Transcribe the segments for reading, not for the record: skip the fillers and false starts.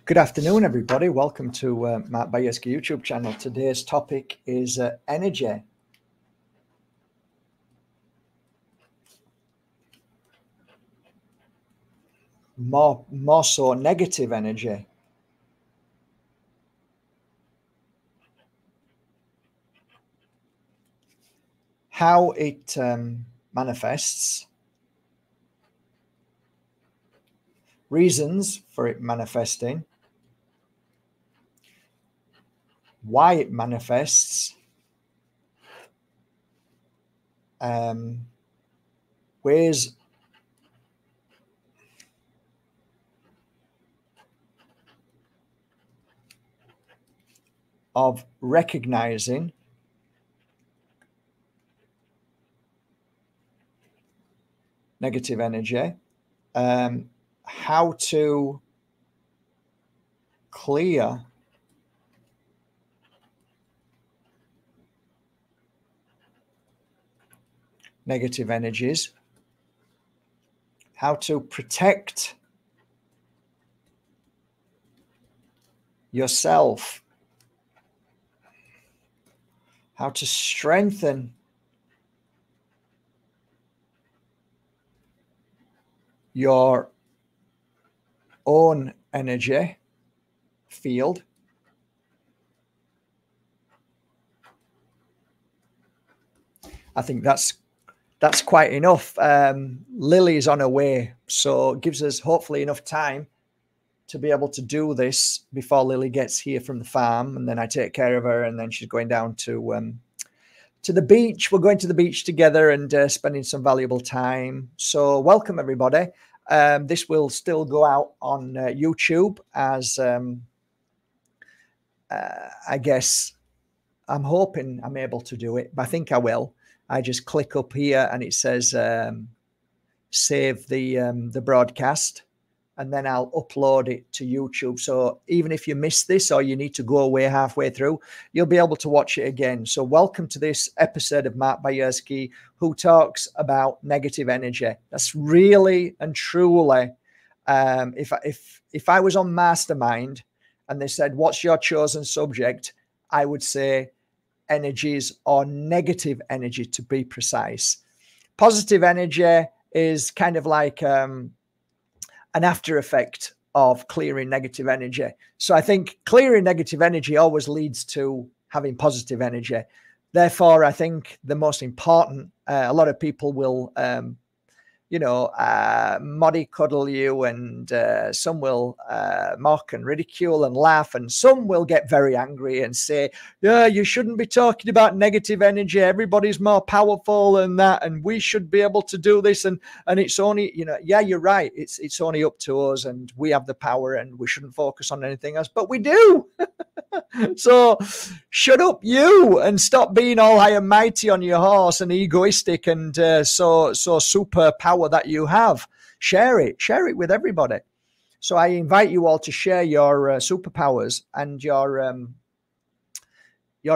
Good afternoon, everybody. Welcome to Mark Bajerski YouTube channel. Today's topic is energy. More so negative energy. How it manifests. Reasons for it manifesting. Why it manifests, ways of recognizing negative energy, how to clear negative energies, how to protect yourself, how to strengthen your own energy field. I think that's quite enough. Lily's on her way, so it gives us hopefully enough time to be able to do this before Lily gets here from the farm, and then I take care of her, and then she's going down to the beach. We're going to the beach together and spending some valuable time. So welcome, everybody. This will still go out on YouTube as I guess I'm hoping I'm able to do it, but I think I will. I just click up here and it says save the broadcast, and then I'll upload it to YouTube. So even if you miss this or you need to go away halfway through, you'll be able to watch it again. So welcome to this episode of Mark Bajerski, who talks about negative energy. That's really and truly, if I was on Mastermind and they said, what's your chosen subject? I would say energies, or negative energy to be precise. Positive energy is kind of like an after effect of clearing negative energy. So I think clearing negative energy always leads to having positive energy. Therefore, I think the most important, a lot of people will, mollycoddle you, and some will mock and ridicule and laugh, and some will get very angry and say, yeah, you shouldn't be talking about negative energy. Everybody's more powerful than that, and we should be able to do this. And it's only, yeah, you're right. It's only up to us, and we have the power, and we shouldn't focus on anything else, but we do. So shut up, you, and stop being all high and mighty on your horse and egoistic and so super power that you have. Share it with everybody. So I invite you all to share your superpowers and your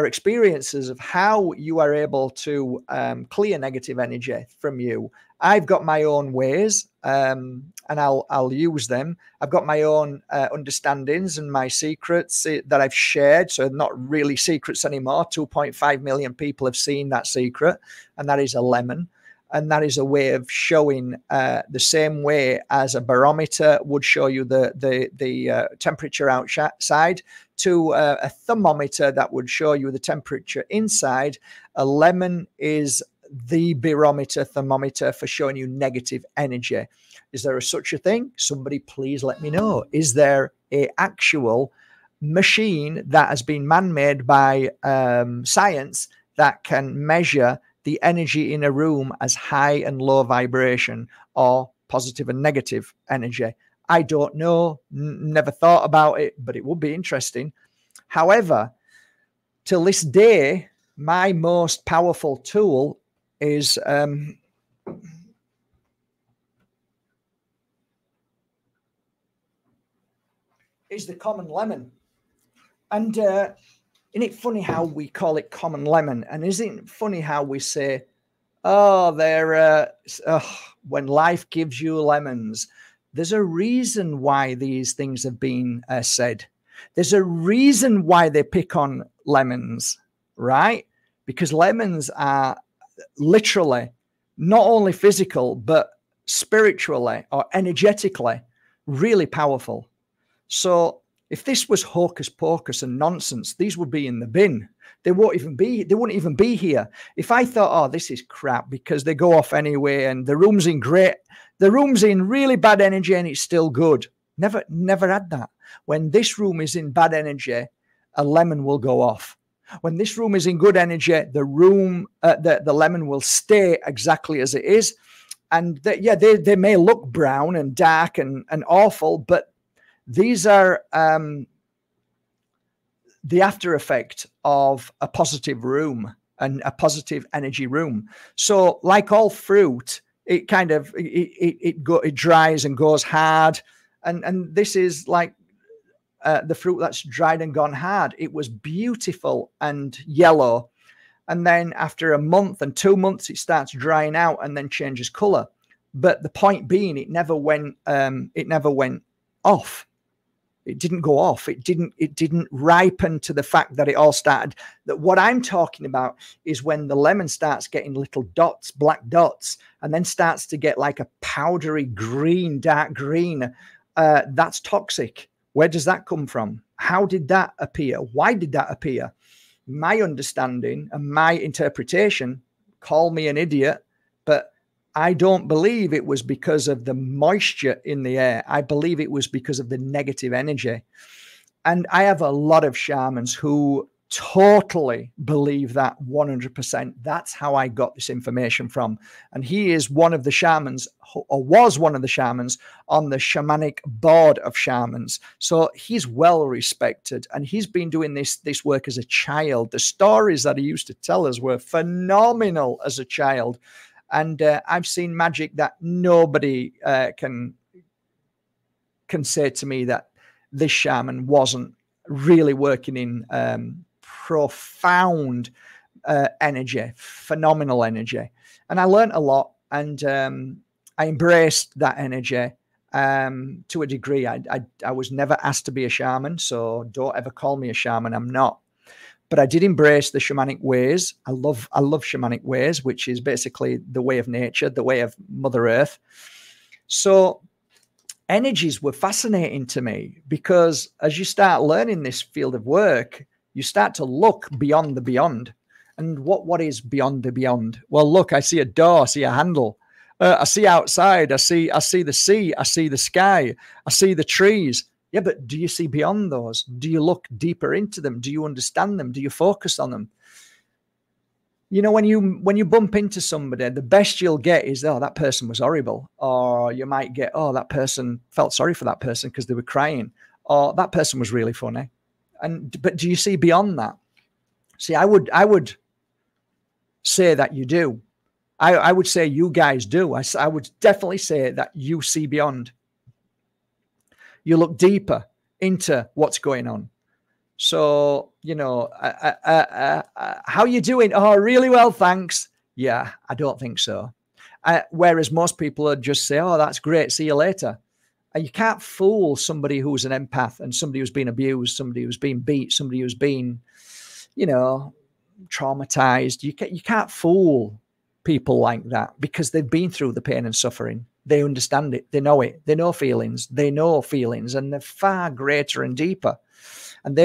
experiences of how you are able to clear negative energy from you. I've got my own ways, and I'll use them. I've got my own understandings and my secrets that I've shared. So not really secrets anymore. 2.5 million people have seen that secret, and that is a lemon. And that is a way of showing the same way as a barometer would show you the temperature outside, to a thermometer that would show you the temperature inside. A lemon is the barometer, thermometer for showing you negative energy. Is there such a thing? Somebody please let me know. Is there a actual machine that has been man-made by science that can measure the energy in a room as high and low vibration, or positive and negative energy? I don't know, never thought about it, but it would be interesting. However, till this day, my most powerful tool is the common lemon. And isn't it funny how we call it common lemon? And isn't it funny how we say, oh, they're when life gives you lemons, There's a reason why these things have been said. There's a reason why they pick on lemons, right? Because lemons are literally not only physical, but spiritually or energetically really powerful. So if this was hocus pocus and nonsense, these would be in the bin. They wouldn't even be here. If I thought, oh, this is crap because they go off anyway and the room's in really bad energy and it's still good. Never had that. When this room is in bad energy, a lemon will go off. When this room is in good energy, the lemon will stay exactly as it is. And they may look brown and dark and awful, but these are the after effect of a positive room and a positive energy room. So like all fruit, it kind of, it dries and goes hard. And this is like the fruit that's dried and gone hard. It was beautiful and yellow. And then after a month and 2 months, it starts drying out and then changes color. But the point being, it never went off. It didn't go off. It didn't ripen to the fact that it all started. That what I'm talking about is when the lemon starts getting little dots, black dots, and then starts to get like a powdery green, dark green. That's toxic. Where does that come from? How did that appear? Why did that appear? My understanding and my interpretation, call me an idiot, but I don't believe it was because of the moisture in the air. I believe it was because of the negative energy. And I have a lot of shamans who totally believe that 100%. That's how I got this information from. And he is one of the shamans, or was one of the shamans on the shamanic board of shamans. So he's well respected, and he's been doing this work as a child. The stories that he used to tell us were phenomenal as a child. And I've seen magic that nobody can say to me that this shaman wasn't really working in profound energy, phenomenal energy. And I learned a lot, and I embraced that energy to a degree. I was never asked to be a shaman, so don't ever call me a shaman. I'm not. But I did embrace the shamanic ways. I love shamanic ways, which is basically the way of nature, the way of Mother Earth. So energies were fascinating to me, because as you start learning this field of work, you start to look beyond the beyond. And what is beyond the beyond? Well, look, I see a door, I see a handle. I see outside, I see the sea, I see the sky, I see the trees. Yeah, but do you see beyond those? Do you look deeper into them? Do you understand them? Do you focus on them? You know, when you bump into somebody, the best you'll get is, oh, that person was horrible. Or you might get, oh, that person felt sorry for that person because they were crying. Or that person was really funny. But do you see beyond that? See, I would say that you do. I would say you guys do. I would definitely say that you see beyond. You look deeper into what's going on. So, you know, how you doing? Oh, really well, thanks. Yeah, I don't think so. Whereas most people would just say, oh, that's great, see you later. You can't fool somebody who's an empath and somebody who's been abused, somebody who's been beat, somebody who's been, you know, traumatized. You can't fool people like that, because they've been through the pain and suffering. They understand it. They know it. They know feelings. They know feelings, and they're far greater and deeper. And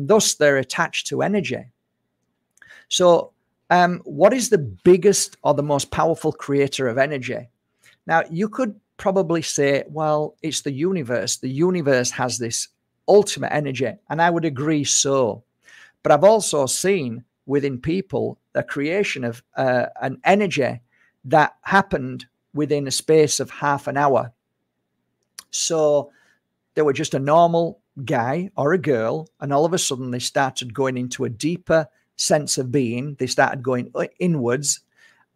thus they're attached to energy. So what is the biggest or the most powerful creator of energy? Now, you could probably say, well, it's the universe. The universe has this ultimate energy, and I would agree so. But I've also seen within people the creation of an energy that happened within a space of half an hour. So they were just a normal guy or a girl, and all of a sudden they started going into a deeper sense of being. They started going inwards,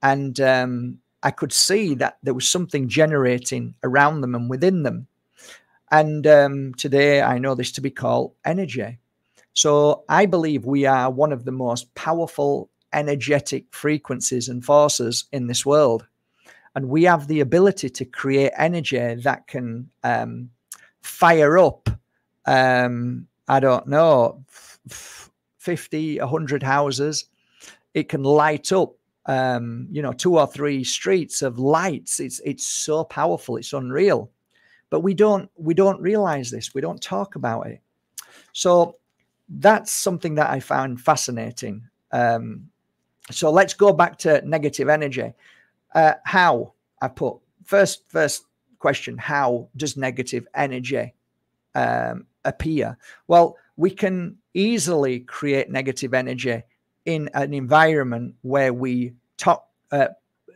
and I could see that there was something generating around them and within them. And today I know this to be called energy. So I believe we are one of the most powerful energetic frequencies and forces in this world. and we have the ability to create energy that can fire up, I don't know, 50, 100 houses. It can light up, 2 or 3 streets of lights. It's so powerful. It's unreal. But we don't realize this. We don't talk about it. So that's something that I found fascinating. So let's go back to negative energy. How I put first question: how does negative energy appear? Well, we can easily create negative energy in an environment where we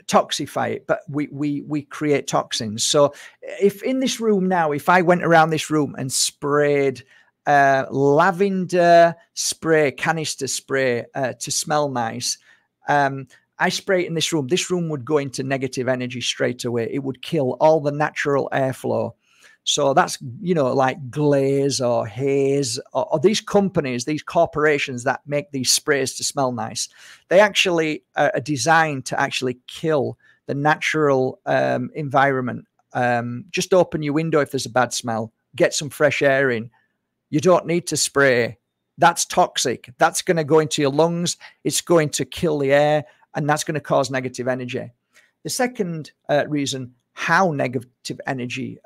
toxify it, but we create toxins. So if in this room now, if I went around this room and sprayed lavender spray, canister spray to smell nice, I spray it in this room would go into negative energy straight away. It would kill all the natural airflow. So that's, like Glaze or Haze or these companies, these corporations that make these sprays to smell nice. They actually are designed to actually kill the natural environment. Just open your window if there's a bad smell. Get some fresh air in. You don't need to spray. That's toxic. That's going to go into your lungs. It's going to kill the air, and that's going to cause negative energy. The second reason how negative energy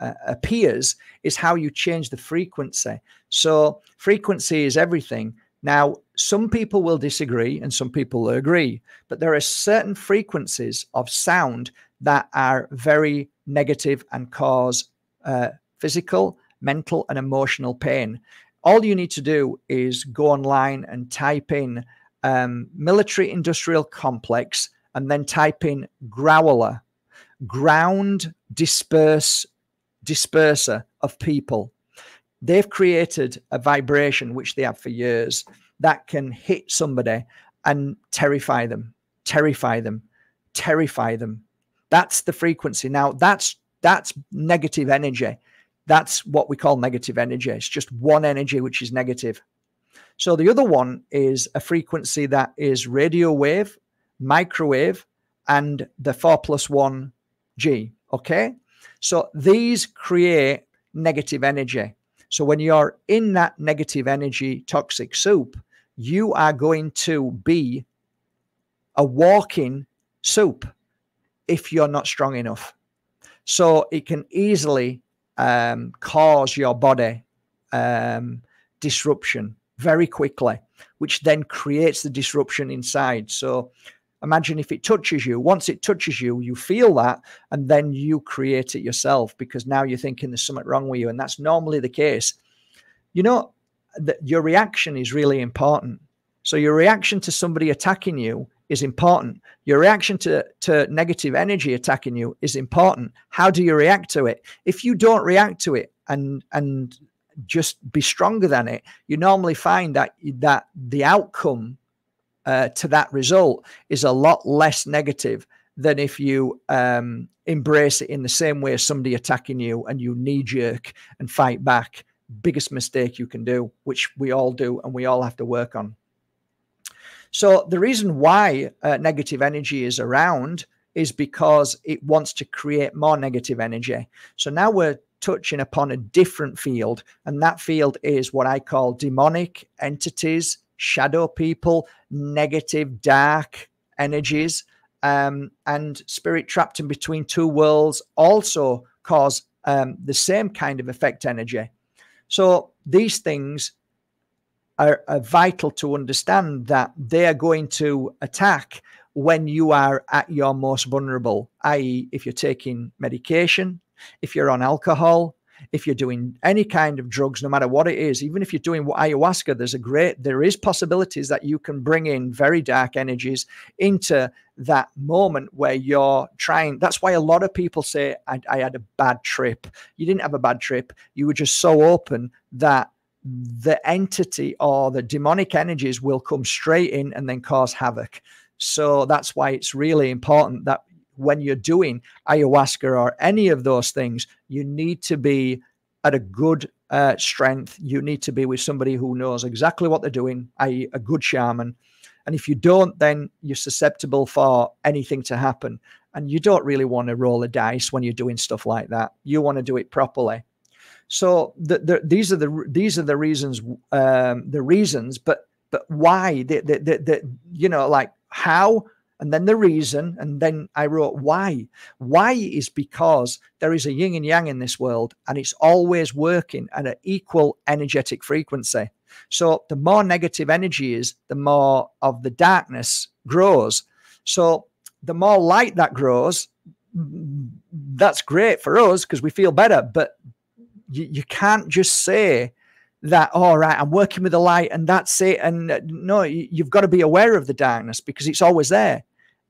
appears is how you change the frequency. So frequency is everything. Now, some people will disagree and some people will agree, but there are certain frequencies of sound that are very negative and cause physical, mental, and emotional pain. All you need to do is go online and type in military industrial complex and then type in growler, ground disperser of people. They've created a vibration, which they have for years, that can hit somebody and terrify them. That's the frequency. Now, that's negative energy. That's what we call negative energy. It's just one energy which is negative. So the other one is a frequency that is radio wave, microwave, and the 4+1 G. Okay? So these create negative energy. So when you're in that negative energy toxic soup, you are going to be a walking soup if you're not strong enough. So it can easily cause your body disruption very quickly, which then creates the disruption inside. So imagine if it touches you. Once it touches you, you feel that, and then you create it yourself because now you're thinking there's something wrong with you, and that's normally the case. Your reaction is really important. So your reaction to somebody attacking you is important. Your reaction to negative energy attacking you is important. How do you react to it? If you don't react to it and just be stronger than it, you normally find that the outcome to that result is a lot less negative than if you embrace it in the same way as somebody attacking you and you knee-jerk and fight back. Biggest mistake you can do, which we all do and we all have to work on. So the reason why negative energy is around is because it wants to create more negative energy. So now we're touching upon a different field, and that field is what I call demonic entities, shadow people, negative, dark energies, and spirit trapped in between two worlds also cause the same kind of effect energy. So these things are vital to understand that they are going to attack when you are at your most vulnerable, i.e. if you're taking medication, if you're on alcohol, if you're doing any kind of drugs, no matter what it is. Even if you're doing ayahuasca, there is possibilities that you can bring in very dark energies into that moment where you're trying. That's why a lot of people say, I had a bad trip. You didn't have a bad trip. You were just so open that the entity or the demonic energies will come straight in and then cause havoc. So that's why it's really important that when you're doing ayahuasca or any of those things, you need to be at a good strength. You need to be with somebody who knows exactly what they're doing, i.e. a good shaman. And if you don't, then you're susceptible for anything to happen. And you don't really want to roll a dice when you're doing stuff like that. You want to do it properly. So these are the reasons. The reasons, but why? You know, like how, and then the reason, and then I wrote why. Why is because there is a yin and yang in this world, and it's always working at an equal energetic frequency. So the more negative energy is, the more of the darkness grows. So the more light that grows, that's great for us because we feel better. But you can't just say that, all right, I'm working with the light and that's it. And no, you've got to be aware of the darkness because it's always there.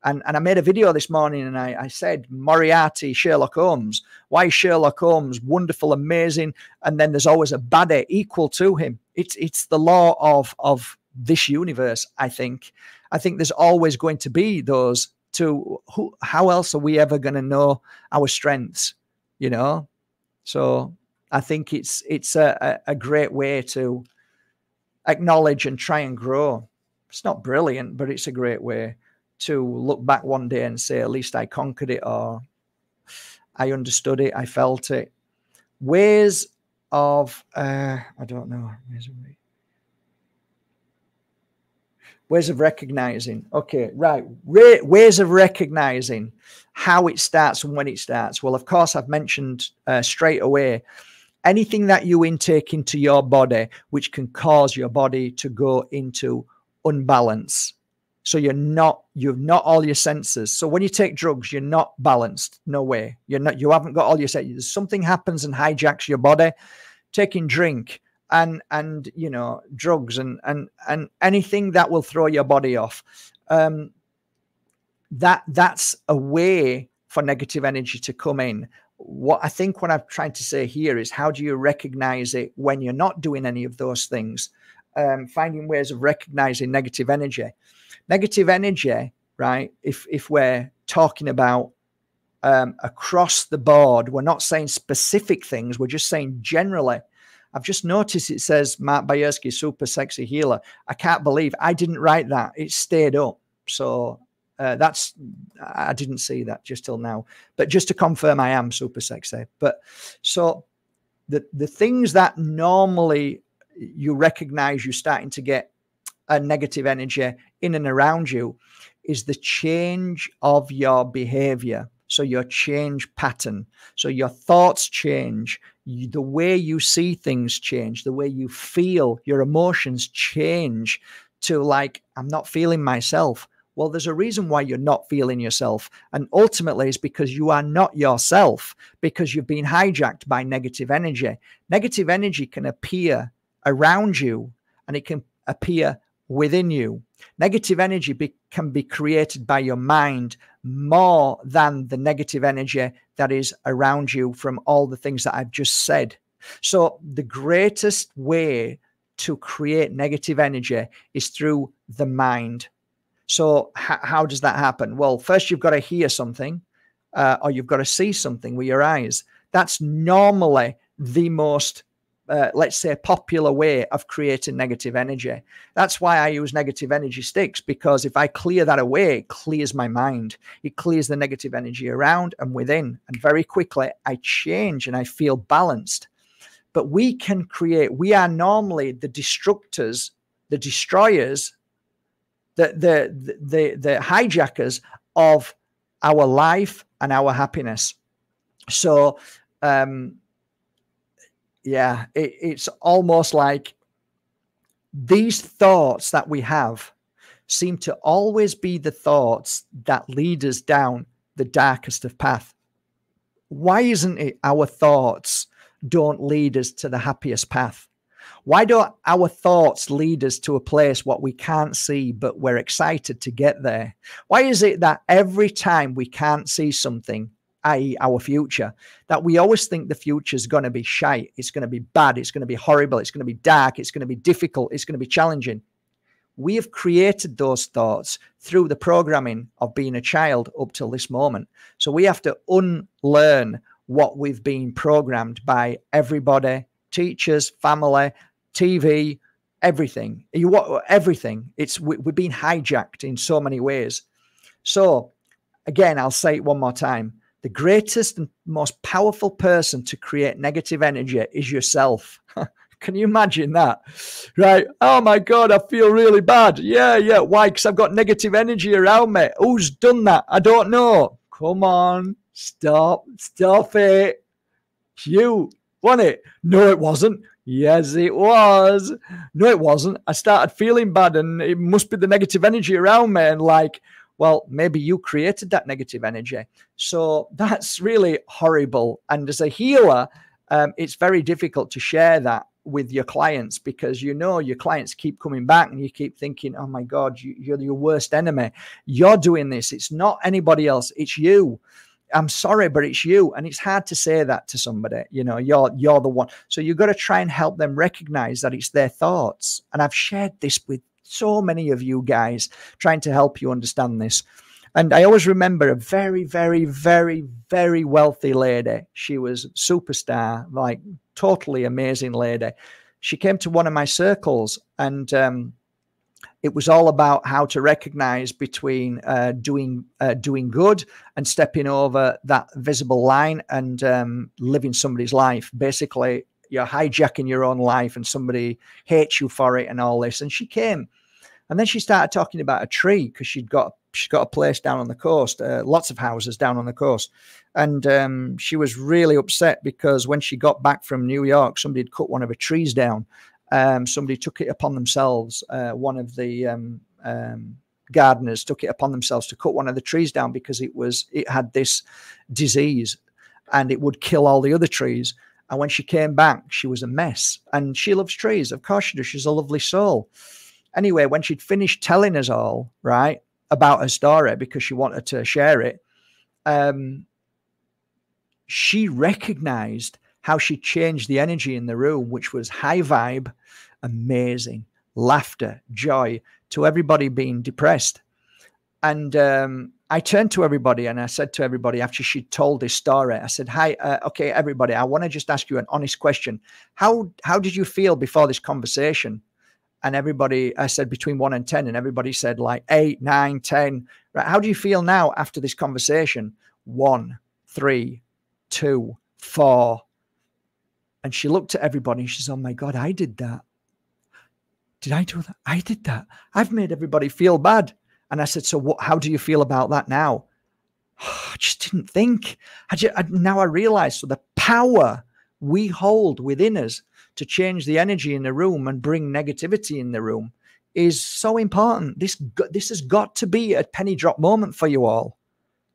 And I made a video this morning and I said, Moriarty, Sherlock Holmes. Why is Sherlock Holmes wonderful, amazing? And then there's always a baddie equal to him. It's the law of this universe, I think. I think there's always going to be those two. How else are we ever going to know our strengths, you know? So I think it's a great way to acknowledge and try and grow. It's not brilliant, but it's a great way to look back one day and say, at least I conquered it, or I understood it, I felt it. Ways of, I don't know. Ways of recognizing. Okay, right. Ways of recognizing how it starts and when it starts. Well, of course, I've mentioned straight away, anything that you intake into your body, which can cause your body to go into unbalance. So you've not all your senses. So when you take drugs, you're not balanced. No way. You haven't got all your senses. Something happens and hijacks your body. Taking drink and you know, drugs and anything that will throw your body off. That's a way for negative energy to come in. What I'm trying to say here is, how do you recognize it when you're not doing any of those things? Finding ways of recognizing negative energy. Negative energy, right? If we're talking about across the board, we're not saying specific things, we're just saying generally. I've just noticed it says Mark Bajerski, super sexy healer. I can't believe I didn't write that. It stayed up. So I didn't see that just till now. But just to confirm, I am super sexy. But so the things that normally you recognize you're starting to get a negative energy in and around you is the change of your behavior. So your change pattern. So your thoughts change. The way you see things change. The way you feel, your emotions change to like, I'm not feeling myself. Well, there's a reason why you're not feeling yourself. And ultimately, it's because you are not yourself, because you've been hijacked by negative energy. Negative energy can appear around you and it can appear within you. Negative energy can be created by your mind more than the negative energy that is around you from all the things that I've just said. So the greatest way to create negative energy is through the mind. So how does that happen? Well, first you've got to hear something or you've got to see something with your eyes. That's normally the most let's say, popular way of creating negative energy. That's why I use negative energy sticks, because if I clear that away, it clears my mind. It clears the negative energy around and within. And very quickly, I change and I feel balanced. But we can create, we are normally the destructors, the destroyers, the hijackers of our life and our happiness. So, yeah, it's almost like these thoughts that we have seem to always be the thoughts that lead us down the darkest of path. Why isn't it our thoughts don't lead us to the happiest path? Why don't our thoughts lead us to a place what we can't see, but we're excited to get there? Why is it that every time we can't see something, i.e. our future, that we always think the future is going to be shite, it's going to be bad, it's going to be horrible, it's going to be dark, it's going to be difficult, it's going to be challenging? We have created those thoughts through the programming of being a child up till this moment. So we have to unlearn what we've been programmed by everybody, teachers, family, TV, everything. Everything. We've been hijacked in so many ways. So again, I'll say it one more time. The greatest and most powerful person to create negative energy is yourself. Can you imagine that? Right? Oh my God, I feel really bad. Yeah. Why? Because I've got negative energy around me. Who's done that? I don't know. Come on. Stop it. You, wasn't it? No, it wasn't. Yes, it was. No, it wasn't. I started feeling bad and it must be the negative energy around me. And like, well, maybe you created that negative energy. So that's really horrible. And as a healer, it's very difficult to share that with your clients, because you know your clients keep coming back and you keep thinking, oh my God, you're your worst enemy. You're doing this. It's not anybody else. It's you. I'm sorry, but it's you. And it's hard to say that to somebody. You know, you're the one. So you've got to try and help them recognize that it's their thoughts. And I've shared this with so many of you guys, trying to help you understand this. And I always remember a very, very, very, very wealthy lady. She was a superstar, like totally amazing lady. She came to one of my circles, and it was all about how to recognize between doing good and stepping over that visible line and living somebody's life. Basically, you're hijacking your own life and somebody hates you for it and all this. And she came, and then she started talking about a tree, because she's got a place down on the coast, lots of houses down on the coast. And she was really upset because when she got back from New York, somebody had cut one of her trees down. Somebody took it upon themselves. One of the gardeners took it upon themselves to cut one of the trees down because it had this disease and it would kill all the other trees. And when she came back, she was a mess. And she loves trees. Of course she does. She's a lovely soul. Anyway, when she'd finished telling us all, right, about her story, because she wanted to share it, she recognized how she changed the energy in the room, which was high vibe, amazing, laughter, joy, to everybody being depressed. And I turned to everybody and I said to everybody, after she told this story, I said, hi, okay, everybody, I want to just ask you an honest question. How did you feel before this conversation? And everybody, I said between 1 and 10, and everybody said like 8, 9, 10. Right? How do you feel now after this conversation? 1, 3, 2, 4. And she looked at everybody and she said, oh my God, I did that. Did I do that? I did that. I've made everybody feel bad. And I said, so how do you feel about that now? I just didn't think. Now I realize, so the power we hold within us to change the energy in the room and bring negativity in the room is so important. This has got to be a penny drop moment for you all.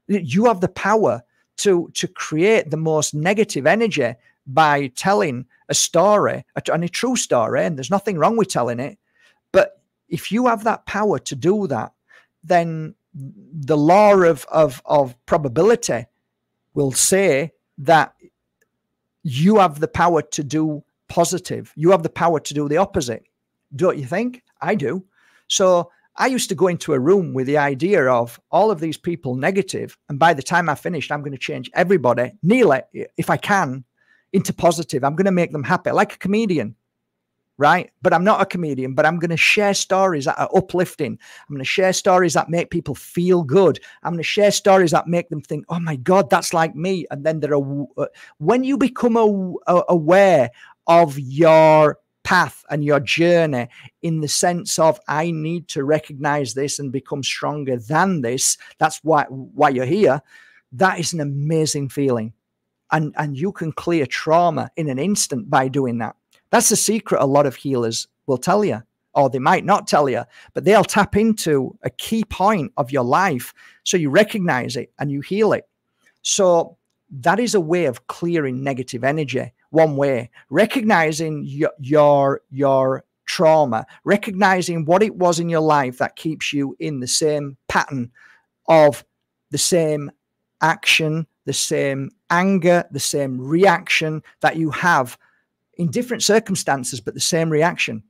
You have the power to create the most negative energy by telling a story, and a true story, and there's nothing wrong with telling it. But if you have that power to do that, then the law of probability will say that you have the power to do positive. You have the power to do the opposite. Don't you think? I do. So I used to go into a room with the idea of all of these people negative. And by the time I finished, I'm going to change everybody, nearly, if I can, into positive. I'm going to make them happy, like a comedian, right? But I'm not a comedian, but I'm going to share stories that are uplifting. I'm going to share stories that make people feel good. I'm going to share stories that make them think, oh my God, that's like me. And then when you become aware of your path and your journey, in the sense of, I need to recognize this and become stronger than this. That's why you're here. That is an amazing feeling. And you can clear trauma in an instant by doing that. That's the secret a lot of healers will tell you, or they might not tell you, but they'll tap into a key point of your life so you recognize it and you heal it. So that is a way of clearing negative energy. One way, recognizing your trauma, recognizing what it was in your life that keeps you in the same pattern of the same action, the same anger, the same reaction that you have in different circumstances, but the same reaction.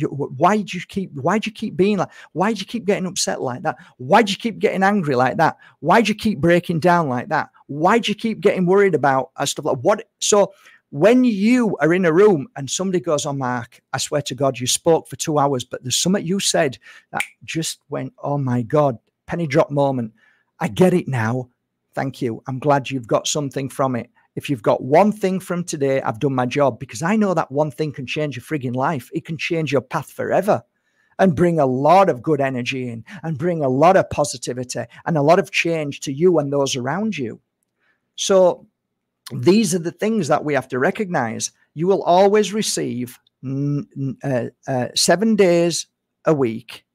Why do you keep being like? Why do you keep getting upset like that? Why do you keep getting angry like that? Why do you keep breaking down like that? Why do you keep getting worried about stuff like what? So when you are in a room and somebody goes, oh, Mark, I swear to God, you spoke for 2 hours, but there's something you said that just went, oh my God, penny drop moment. I get it now. Thank you. I'm glad you've got something from it. If you've got one thing from today, I've done my job, because I know that one thing can change your frigging life. It can change your path forever and bring a lot of good energy in and bring a lot of positivity and a lot of change to you and those around you. So these are the things that we have to recognize. You will always receive 7 days a week.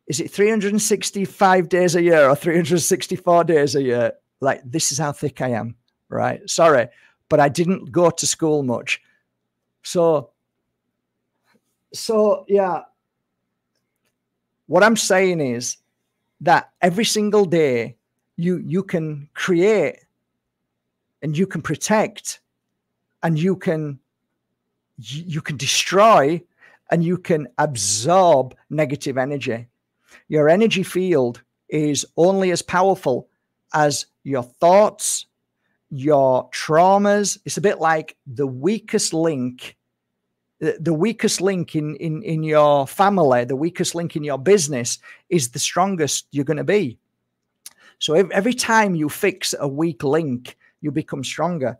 Is it 365 days a year or 364 days a year? Like, this is how thick I am, right? Sorry, but I didn't go to school much. So yeah, what I'm saying is that every single day you can create and you can protect and you can destroy and you can absorb negative energy. Your energy field is only as powerful as your thoughts, your traumas. It's a bit like the weakest link in your family, the weakest link in your business is the strongest you're going to be. So every time you fix a weak link, you become stronger.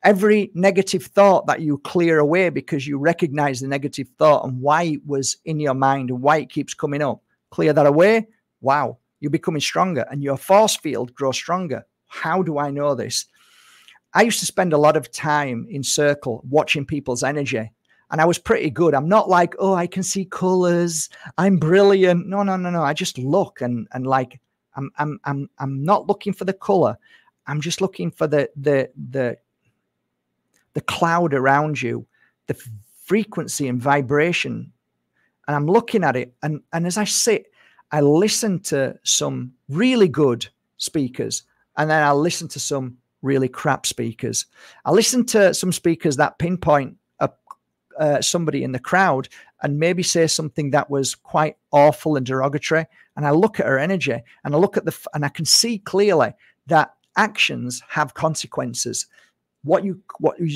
Every negative thought that you clear away because you recognize the negative thought and why it was in your mind and why it keeps coming up, clear that away. Wow, you're becoming stronger and your force field grows stronger. How do I know this? I used to spend a lot of time in circle watching people's energy. And I was pretty good. I'm not like, oh, I can see colors, I'm brilliant. No. I just look and like I'm not looking for the color. I'm just looking for the cloud around you, the frequency and vibration. And I'm looking at it. And as I sit, I listen to some really good speakers. And then I listen to some really crap speakers. I listen to some speakers that pinpoint somebody in the crowd and maybe say something that was quite awful and derogatory. And I look at her energy and I look at and I can see clearly that actions have consequences. What you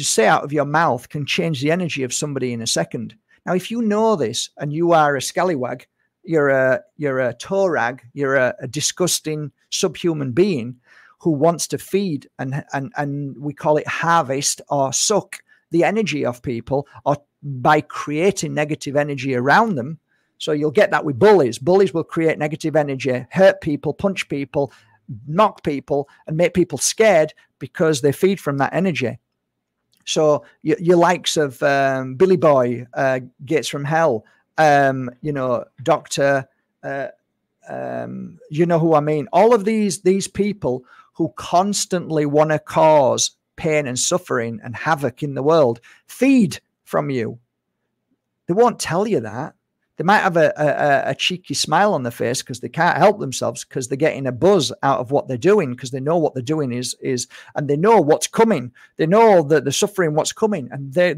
say out of your mouth can change the energy of somebody in a second. Now, if you know this and you are a scallywag, you're a toe rag, you're a disgusting subhuman being who wants to feed and we call it harvest or suck the energy of people, or by creating negative energy around them. So you'll get that with bullies. Bullies will create negative energy, hurt people, punch people, mock people, and make people scared because they feed from that energy. So your likes of Billy Boy, Gates from Hell, Doctor, you know who I mean. All of these people who constantly want to cause pain and suffering and havoc in the world feed from you. They won't tell you that. They might have a cheeky smile on their face because they can't help themselves, because they're getting a buzz out of what they're doing, because they know what they're doing is and they know what's coming. They know that they're suffering what's coming, and they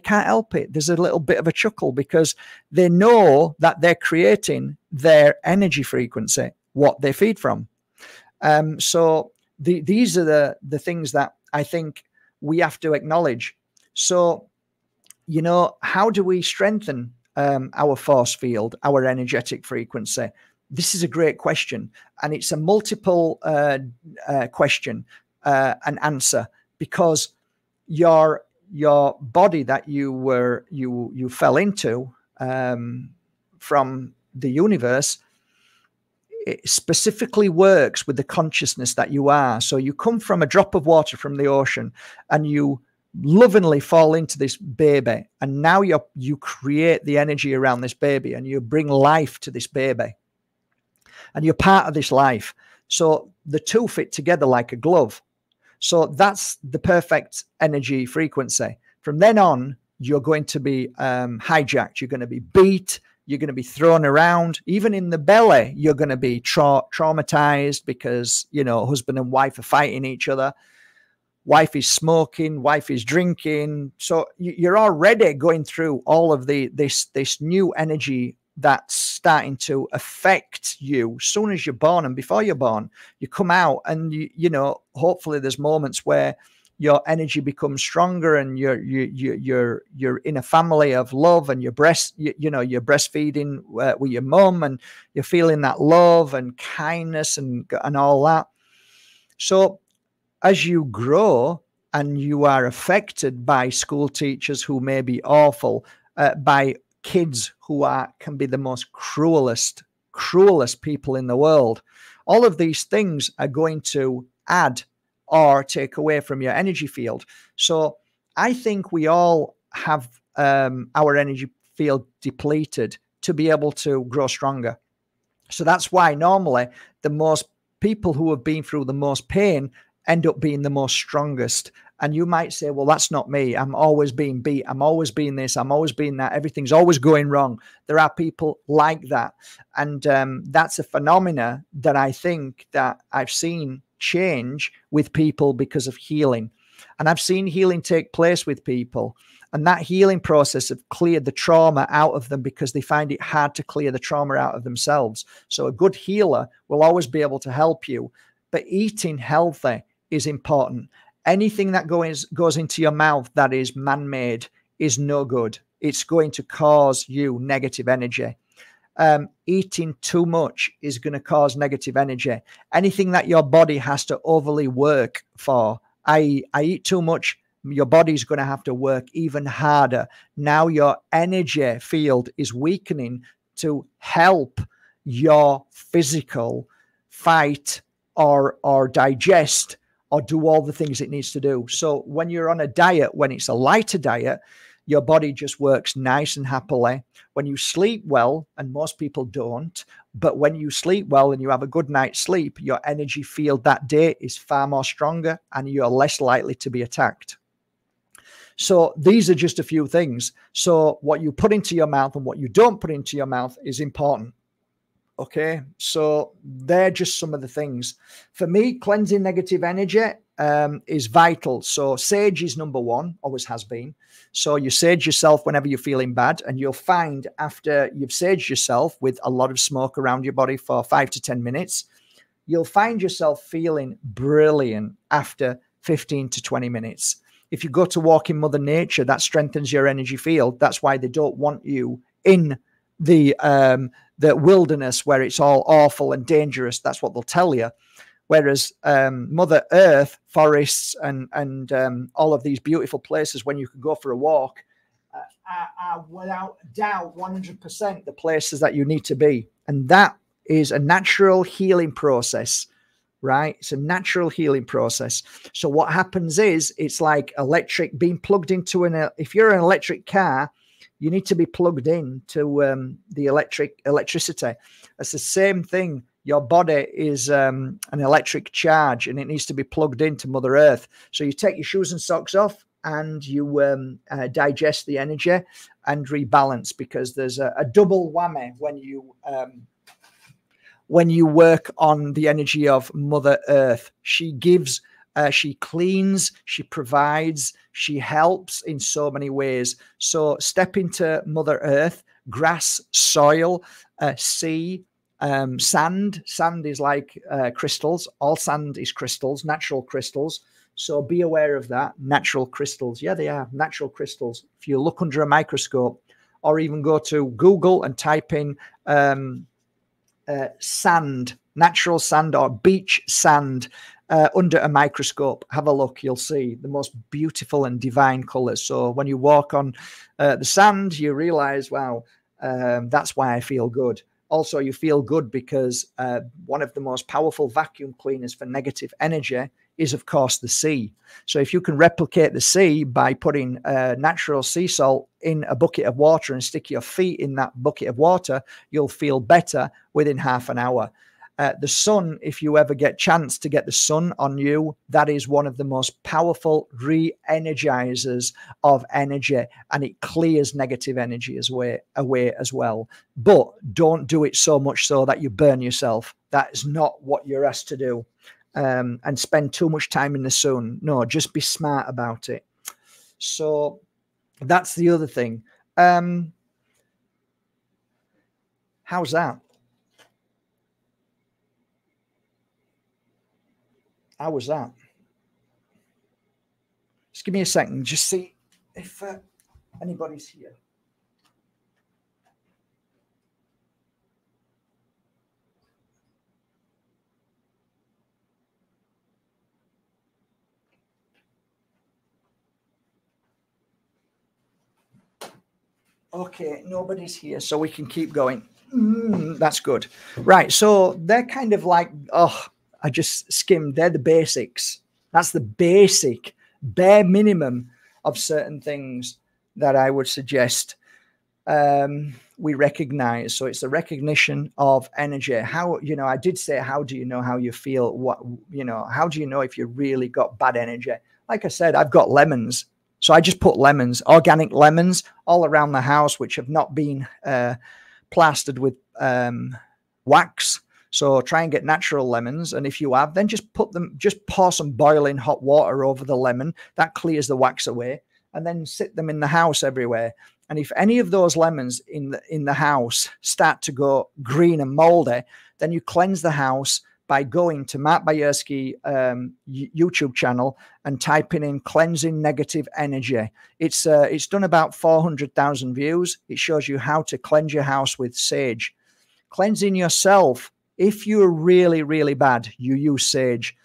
can't help it. There's a little bit of a chuckle because they know that they're creating their energy frequency, what they feed from. So these are the things that I think we have to acknowledge. So, how do we strengthen our force field, our energetic frequency? This is a great question, and it's a multiple question and answer, because your body that you fell into from the universe, it specifically works with the consciousness that you are. So you come from a drop of water from the ocean and you lovingly fall into this baby, and now you create the energy around this baby and you bring life to this baby and you're part of this life. So the two fit together like a glove. So that's the perfect energy frequency. From then on, you're going to be hijacked, you're going to be beat, you're going to be thrown around. Even in the belly, you're going to be traumatized because, husband and wife are fighting each other. Wife is smoking, wife is drinking. So you're already going through all of this new energy that's starting to affect you as soon as you're born and before you're born. You come out and, hopefully there's moments where your energy becomes stronger, and you're in a family of love, and you're breastfeeding with your mum, and you're feeling that love and kindness and all that. So as you grow and you are affected by school teachers who may be awful, by kids who can be the most cruelest people in the world, all of these things are going to add or take away from your energy field. So I think we all have our energy field depleted to be able to grow stronger. So that's why normally the most people who have been through the most pain end up being the most strongest. And you might say, well, that's not me. I'm always being beat. I'm always being this. I'm always being that. Everything's always going wrong. There are people like that. And that's a phenomena that I think that I've seen change with people because of healing. And I've seen healing take place with people. And that healing process have cleared the trauma out of them because they find it hard to clear the trauma out of themselves. So a good healer will always be able to help you. But eating healthy is important. Anything that goes into your mouth that is man-made is no good. It's going to cause you negative energy. Eating too much is going to cause negative energy. Anything that your body has to overly work for, I eat too much, your body's going to have to work even harder. Now your energy field is weakening to help your physical fight or digest or do all the things it needs to do. So when you're on a diet, when it's a lighter diet, your body just works nice and happily. When you sleep well, and most people don't, but when you sleep well and you have a good night's sleep, your energy field that day is far more stronger and you're less likely to be attacked. So these are just a few things. So what you put into your mouth and what you don't put into your mouth is important. Okay, so they're just some of the things. For me, cleansing negative energy is vital. So sage is number one, always has been. So you sage yourself whenever you're feeling bad, and you'll find after you've saged yourself with a lot of smoke around your body for 5 to 10 minutes, you'll find yourself feeling brilliant after 15 to 20 minutes. If you go to walk in Mother Nature, that strengthens your energy field. That's why they don't want you in the wilderness where it's all awful and dangerous. That's what they'll tell you. Whereas Mother Earth, forests, and all of these beautiful places when you can go for a walk are without doubt 100% the places that you need to be. And that is a natural healing process, right? It's a natural healing process. So what happens is it's like electric being plugged into if you're an electric car, you need to be plugged in to the electricity. That's the same thing. Your body is an electric charge, and it needs to be plugged into Mother Earth. So you take your shoes and socks off, and you digest the energy and rebalance, because there's a double whammy when you work on the energy of Mother Earth. She gives, she cleans, she provides, she helps in so many ways. So step into Mother Earth, grass, soil, sea, sand. Sand is like crystals. All sand is crystals, natural crystals. So be aware of that. Natural crystals. Yeah, they are natural crystals. If you look under a microscope, or even go to Google and type in sand, natural sand or beach sand under a microscope, have a look. You'll see the most beautiful and divine colors. So when you walk on the sand, you realize, wow, that's why I feel good. Also, you feel good because one of the most powerful vacuum cleaners for negative energy is, of course, the sea. So if you can replicate the sea by putting natural sea salt in a bucket of water and stick your feet in that bucket of water, you'll feel better within half an hour. The sun, if you ever get chance to get the sun on you, that is one of the most powerful re-energizers of energy, and it clears negative energy away as well. But don't do it so much so that you burn yourself. That is not what you're asked to do. And spend too much time in the sun. No, just be smart about it. So that's the other thing. How's that? How was that? give me a second, just see if anybody's here. Okay, nobody's here, so we can keep going. That's good. Right, so they're kind of like, oh, I just skimmed. They're the basics. That's the basic, bare minimum of certain things that I would suggest we recognize. So it's the recognition of energy. How, you know, I did say, how do you know how you feel? What, you know, how do you know if you really got bad energy? Like I said, I've got lemons. So I just put lemons, organic lemons, all around the house, which have not been plastered with wax. So try and get natural lemons. And if you have, then just pour some boiling hot water over the lemon. That clears the wax away. And then sit them in the house everywhere. And if any of those lemons in the house start to go green and moldy, then you cleanse the house by going to Mark Bajerski YouTube channel and typing in cleansing negative energy. It's done about 400,000 views. It shows you how to cleanse your house with sage. Cleansing yourself, if you're really, really bad, you use sage.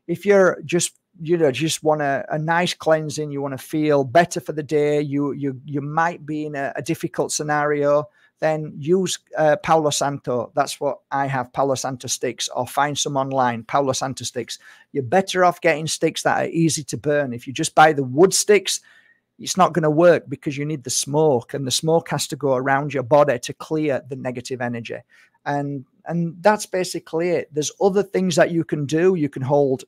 If you're just, you know, just want a nice cleansing, you want to feel better for the day, you might be in a difficult scenario, then use Palo Santo. That's what I have, Palo Santo sticks, or find some online, Palo Santo sticks. You're better off getting sticks that are easy to burn. If you just buy the wood sticks, it's not going to work because you need the smoke, and the smoke has to go around your body to clear the negative energy. And that's basically it. There's other things that you can do. You can hold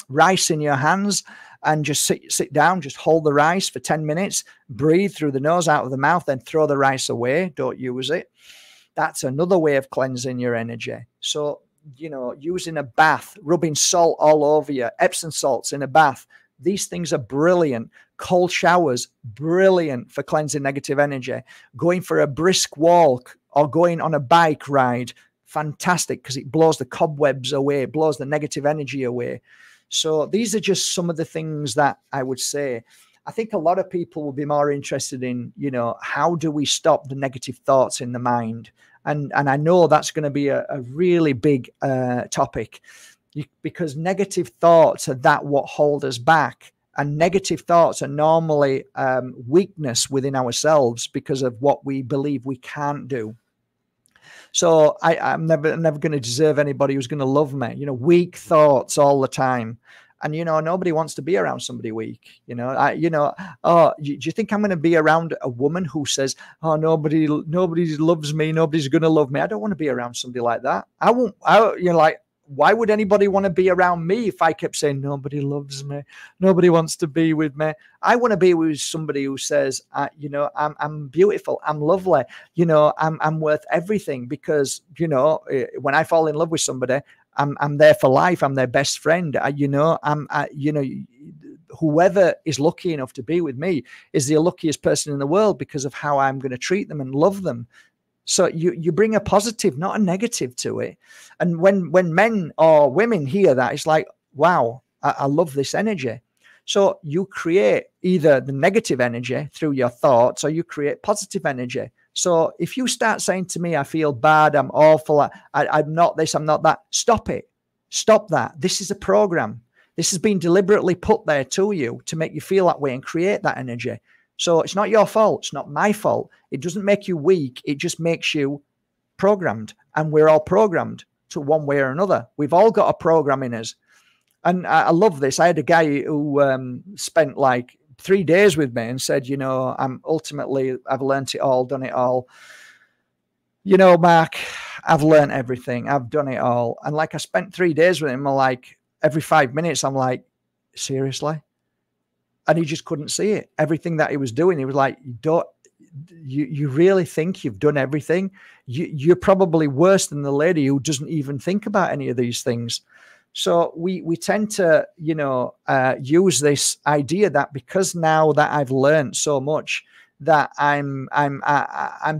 rice in your hands and just sit down, just hold the rice for 10 minutes, breathe through the nose, out of the mouth, then throw the rice away. Don't use it. That's another way of cleansing your energy. So, you know, using a bath, rubbing salt all over you, Epsom salts in a bath. These things are brilliant. Cold showers, brilliant for cleansing negative energy. Going for a brisk walk or going on a bike ride, fantastic, because it blows the cobwebs away, it blows the negative energy away. So these are just some of the things that I would say. I think a lot of people will be more interested in, you know, how do we stop the negative thoughts in the mind? And I know that's going to be a really big topic, because negative thoughts are what hold us back. And negative thoughts are normally weakness within ourselves because of what we believe we can't do. So I'm never going to deserve anybody who's going to love me. You know, weak thoughts all the time. And, you know, nobody wants to be around somebody weak. You know, oh, do you think I'm going to be around a woman who says, oh, nobody loves me, nobody's going to love me? I don't want to be around somebody like that. You know, like, why would anybody want to be around me if I kept saying nobody loves me, nobody wants to be with me? I want to be with somebody who says, you know, I'm beautiful, I'm lovely, you know, I'm worth everything, because, you know, when I fall in love with somebody, I'm there for life. I'm their best friend. You know, you know, whoever is lucky enough to be with me is the luckiest person in the world because of how I'm going to treat them and love them. So you bring a positive, not a negative to it. And when men or women hear that, it's like, wow, I love this energy. So you create either the negative energy through your thoughts, or you create positive energy. So if you start saying to me, I feel bad, I'm awful, I'm not this, I'm not that, stop it. Stop that. This is a program. This has been deliberately put there to you to make you feel that way and create that energy. So it's not your fault. It's not my fault. It doesn't make you weak. It just makes you programmed. And we're all programmed to one way or another. We've all got a program in us. And I love this. I had a guy who spent like 3 days with me and said, you know, I've learned it all, done it all. You know, Mark, I've learned everything. I've done it all. And like, I spent 3 days with him. Like every 5 minutes, I'm like, seriously? And he just couldn't see it. Everything that he was doing, he was like, you really think you've done everything? You're probably worse than the lady who doesn't even think about any of these things. So we tend to, you know, use this idea that because now that I've learned so much, that I'm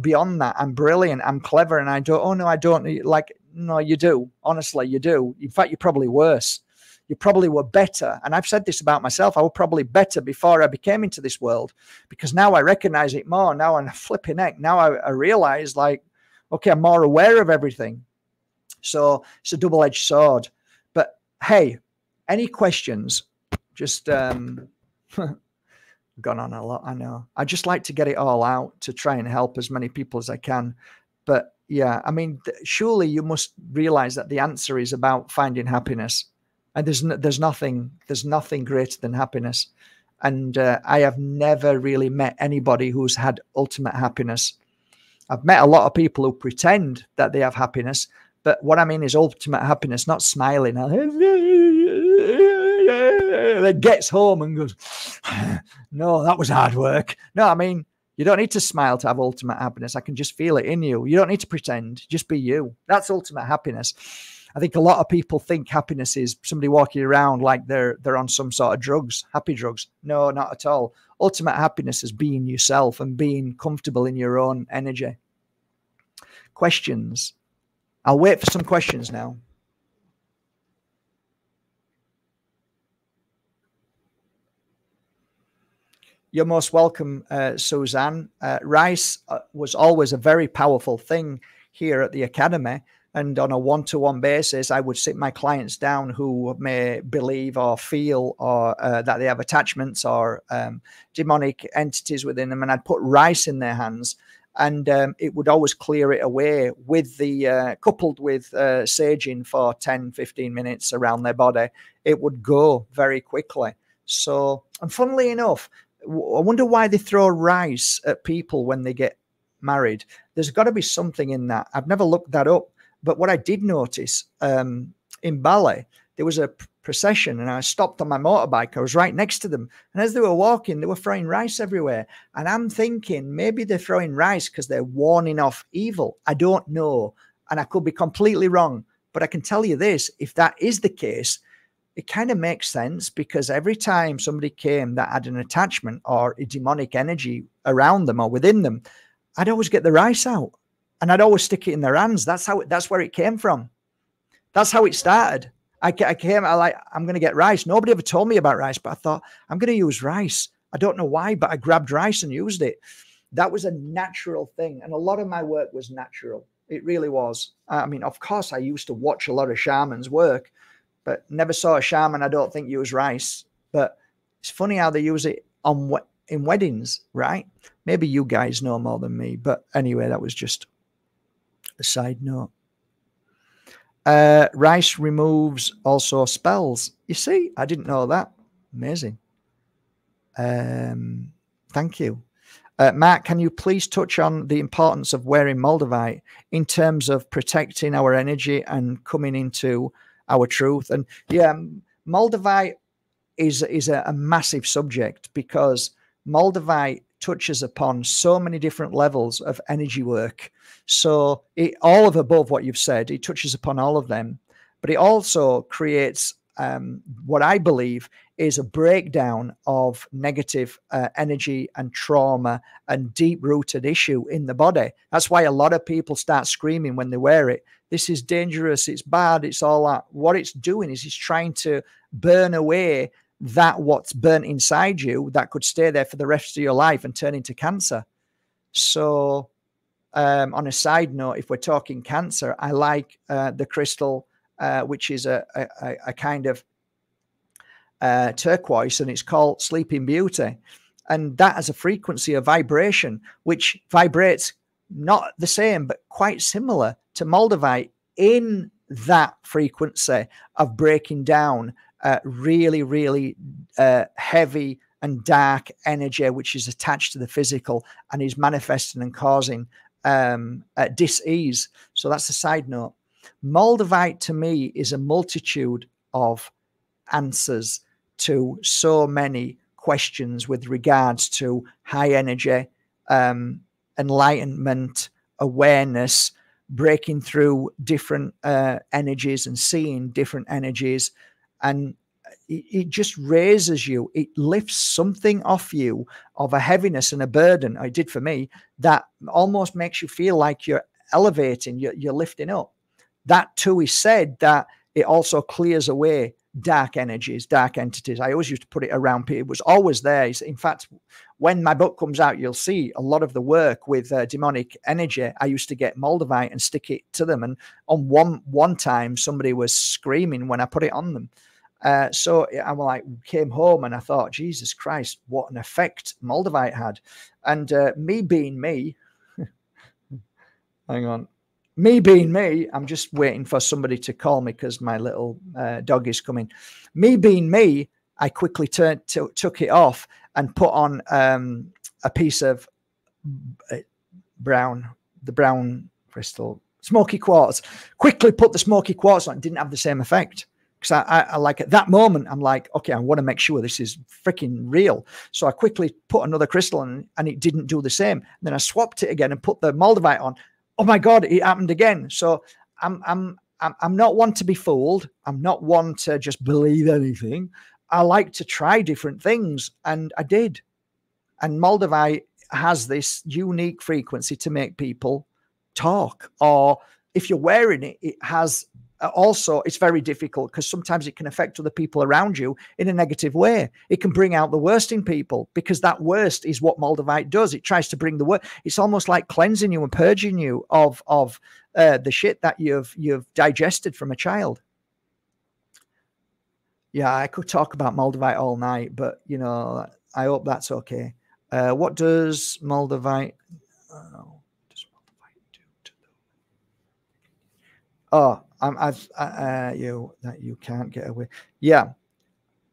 beyond that. I'm brilliant. I'm clever. And I don't, oh no, I don't. Like, no, you do. Honestly, you do. In fact, you're probably worse. You probably were better. And I've said this about myself. I was probably better before I became into this world, because now I recognize it more. Now I'm flipping heck. Now I realize, like, okay, I'm more aware of everything. So it's a double-edged sword. But hey, any questions? Just gone on a lot, I know. I just like to get it all out to try and help as many people as I can. But yeah, I mean, surely you must realize that the answer is about finding happiness, and there's nothing greater than happiness. And I have never really met anybody who's had ultimate happiness. I've met a lot of people who pretend that they have happiness, but what I mean is ultimate happiness, not smiling. That gets home and goes, no, that was hard work. No, I mean, you don't need to smile to have ultimate happiness. I can just feel it in you. You don't need to pretend. Just be you. That's ultimate happiness. I think a lot of people think happiness is somebody walking around like they're on some sort of drugs, happy drugs. No, not at all. Ultimate happiness is being yourself and being comfortable in your own energy. Questions? I'll wait for some questions now. You're most welcome, Suzanne. Rice was always a very powerful thing here at the Academy. And on a one-to-one basis, I would sit my clients down who may believe or feel or that they have attachments or demonic entities within them. And I'd put rice in their hands, and it would always clear it away with the coupled with saging for 10, 15 minutes around their body. It would go very quickly. So, and funnily enough, I wonder why they throw rice at people when they get married. There's got to be something in that. I've never looked that up. But what I did notice in Bali, there was a procession, and I stopped on my motorbike. I was right next to them. And as they were walking, they were throwing rice everywhere. And I'm thinking maybe they're throwing rice because they're warning off evil. I don't know. And I could be completely wrong. But I can tell you this, if that is the case, it kind of makes sense, because every time somebody came that had an attachment or a demonic energy around them or within them, I'd always get the rice out and I'd always stick it in their hands. That's where it came from. That's how it started. I'm going to get rice. Nobody ever told me about rice, but I thought, I'm going to use rice. I don't know why, but I grabbed rice and used it. That was a natural thing. And a lot of my work was natural. It really was. I mean, of course, I used to watch a lot of shamans work, but never saw a shaman, I don't think, use rice. But it's funny how they use it in weddings, right? Maybe you guys know more than me. But anyway, that was just a side note. Rice removes also spells. You see, I didn't know that. Amazing. Thank you. Mark, can you please touch on the importance of wearing Moldavite in terms of protecting our energy and coming into our truth? And yeah, Moldavite is a massive subject, because Moldavite touches upon so many different levels of energy work. So all of above what you've said, it touches upon all of them, but it also creates what I believe is a breakdown of negative energy and trauma and deep-rooted issue in the body. That's why a lot of people start screaming when they wear it. This is dangerous, it's bad, it's all that. What it's doing is it's trying to burn away that what's burnt inside you that could stay there for the rest of your life and turn into cancer. So on a side note, if we're talking cancer, I like the crystal, which is a kind of turquoise, and it's called Sleeping Beauty. And that has a frequency of vibration, which vibrates not the same, but quite similar to Moldavite in that frequency of breaking down really, really heavy and dark energy, which is attached to the physical and is manifesting and causing dis-ease. So that's a side note. Moldavite to me is a multitude of answers to so many questions with regards to high energy, enlightenment, awareness, breaking through different energies and seeing different energies. And it just raises you. It lifts something off you of a heaviness and a burden. It did for me. That almost makes you feel like you're elevating, you're lifting up. That too is said that it also clears away dark energies, dark entities. I always used to put it around people. It was always there. In fact, when my book comes out, you'll see a lot of the work with demonic energy. I used to get Moldavite and stick it to them. And on one time, somebody was screaming when I put it on them. So I'm like, came home and I thought, Jesus Christ, what an effect Moldavite had. And me being me, hang on. Me being me, I'm just waiting for somebody to call me because my little dog is coming. Me being me, I quickly took it off and put on a piece of the brown crystal, smoky quartz. Quickly put the smoky quartz on. It didn't have the same effect. Because I like at that moment, I'm like, okay, I want to make sure this is freaking real. So I quickly put another crystal on and it didn't do the same. And then I swapped it again and put the Moldavite on. Oh my God, it happened again. So I'm not one to be fooled. I'm not one to just believe anything. I like to try different things, and I did. And Moldavite has this unique frequency to make people talk. Or if you're wearing it, it has also, it's very difficult because sometimes it can affect other people around you in a negative way. It can bring out the worst in people because that worst is what Moldavite does. It tries to bring the worst. It's almost like cleansing you and purging you of the shit that you've digested from a child. Yeah, I could talk about Moldavite all night, but you know, I hope that's okay. What does Moldavite? Oh, you can't get away. Yeah.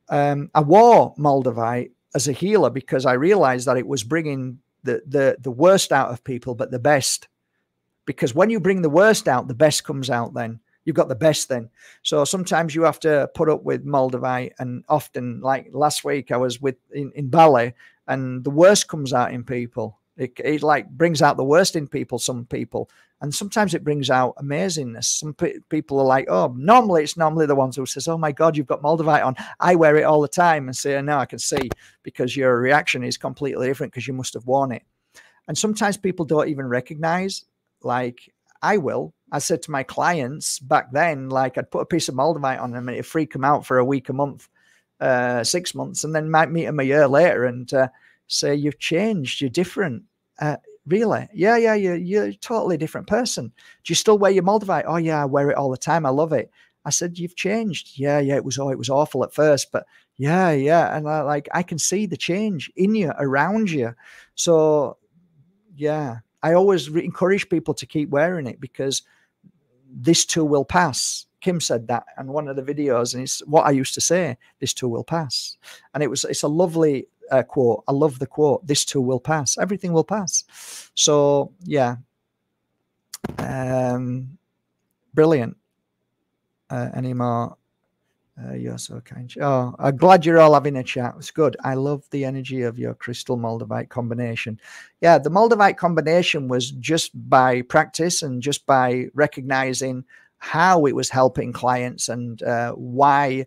I wore Moldavite as a healer because I realized that it was bringing the worst out of people, but the best. Because when you bring the worst out, the best comes out then. You've got the best then. So sometimes you have to put up with Moldavite, and often, like last week, I was in ballet, and the worst comes out in people. It like brings out the worst in people, some people. And sometimes it brings out amazingness. Some people are like, oh, it's normally the ones who says, oh my God, you've got Moldavite on. I wear it all the time, and say, no, I can see, because your reaction is completely different because you must have worn it. And sometimes people don't even recognize, like I will. I said to my clients back then, like I'd put a piece of Moldavite on them and it'd freak them out for a week, a month, 6 months, and then might meet them a year later and say, you've changed, you're different. Really? Yeah, you're a totally different person. Do you still wear your Moldavite? Oh yeah, I wear it all the time. I love it. I said, you've changed. Yeah, it was awful at first, but yeah. And I can see the change in you, around you. So yeah, I always encourage people to keep wearing it because this too will pass. Kim said that on one of the videos, and it's what I used to say, this too will pass. And it's a lovely quote. I love the quote, this too will pass. Everything will pass. So yeah. Brilliant. Any more? You're so kind. Oh, I'm glad you're all having a chat. It's good. I love the energy of your crystal Moldavite combination. Yeah, the Moldavite combination was just by practice and just by recognizing how it was helping clients and why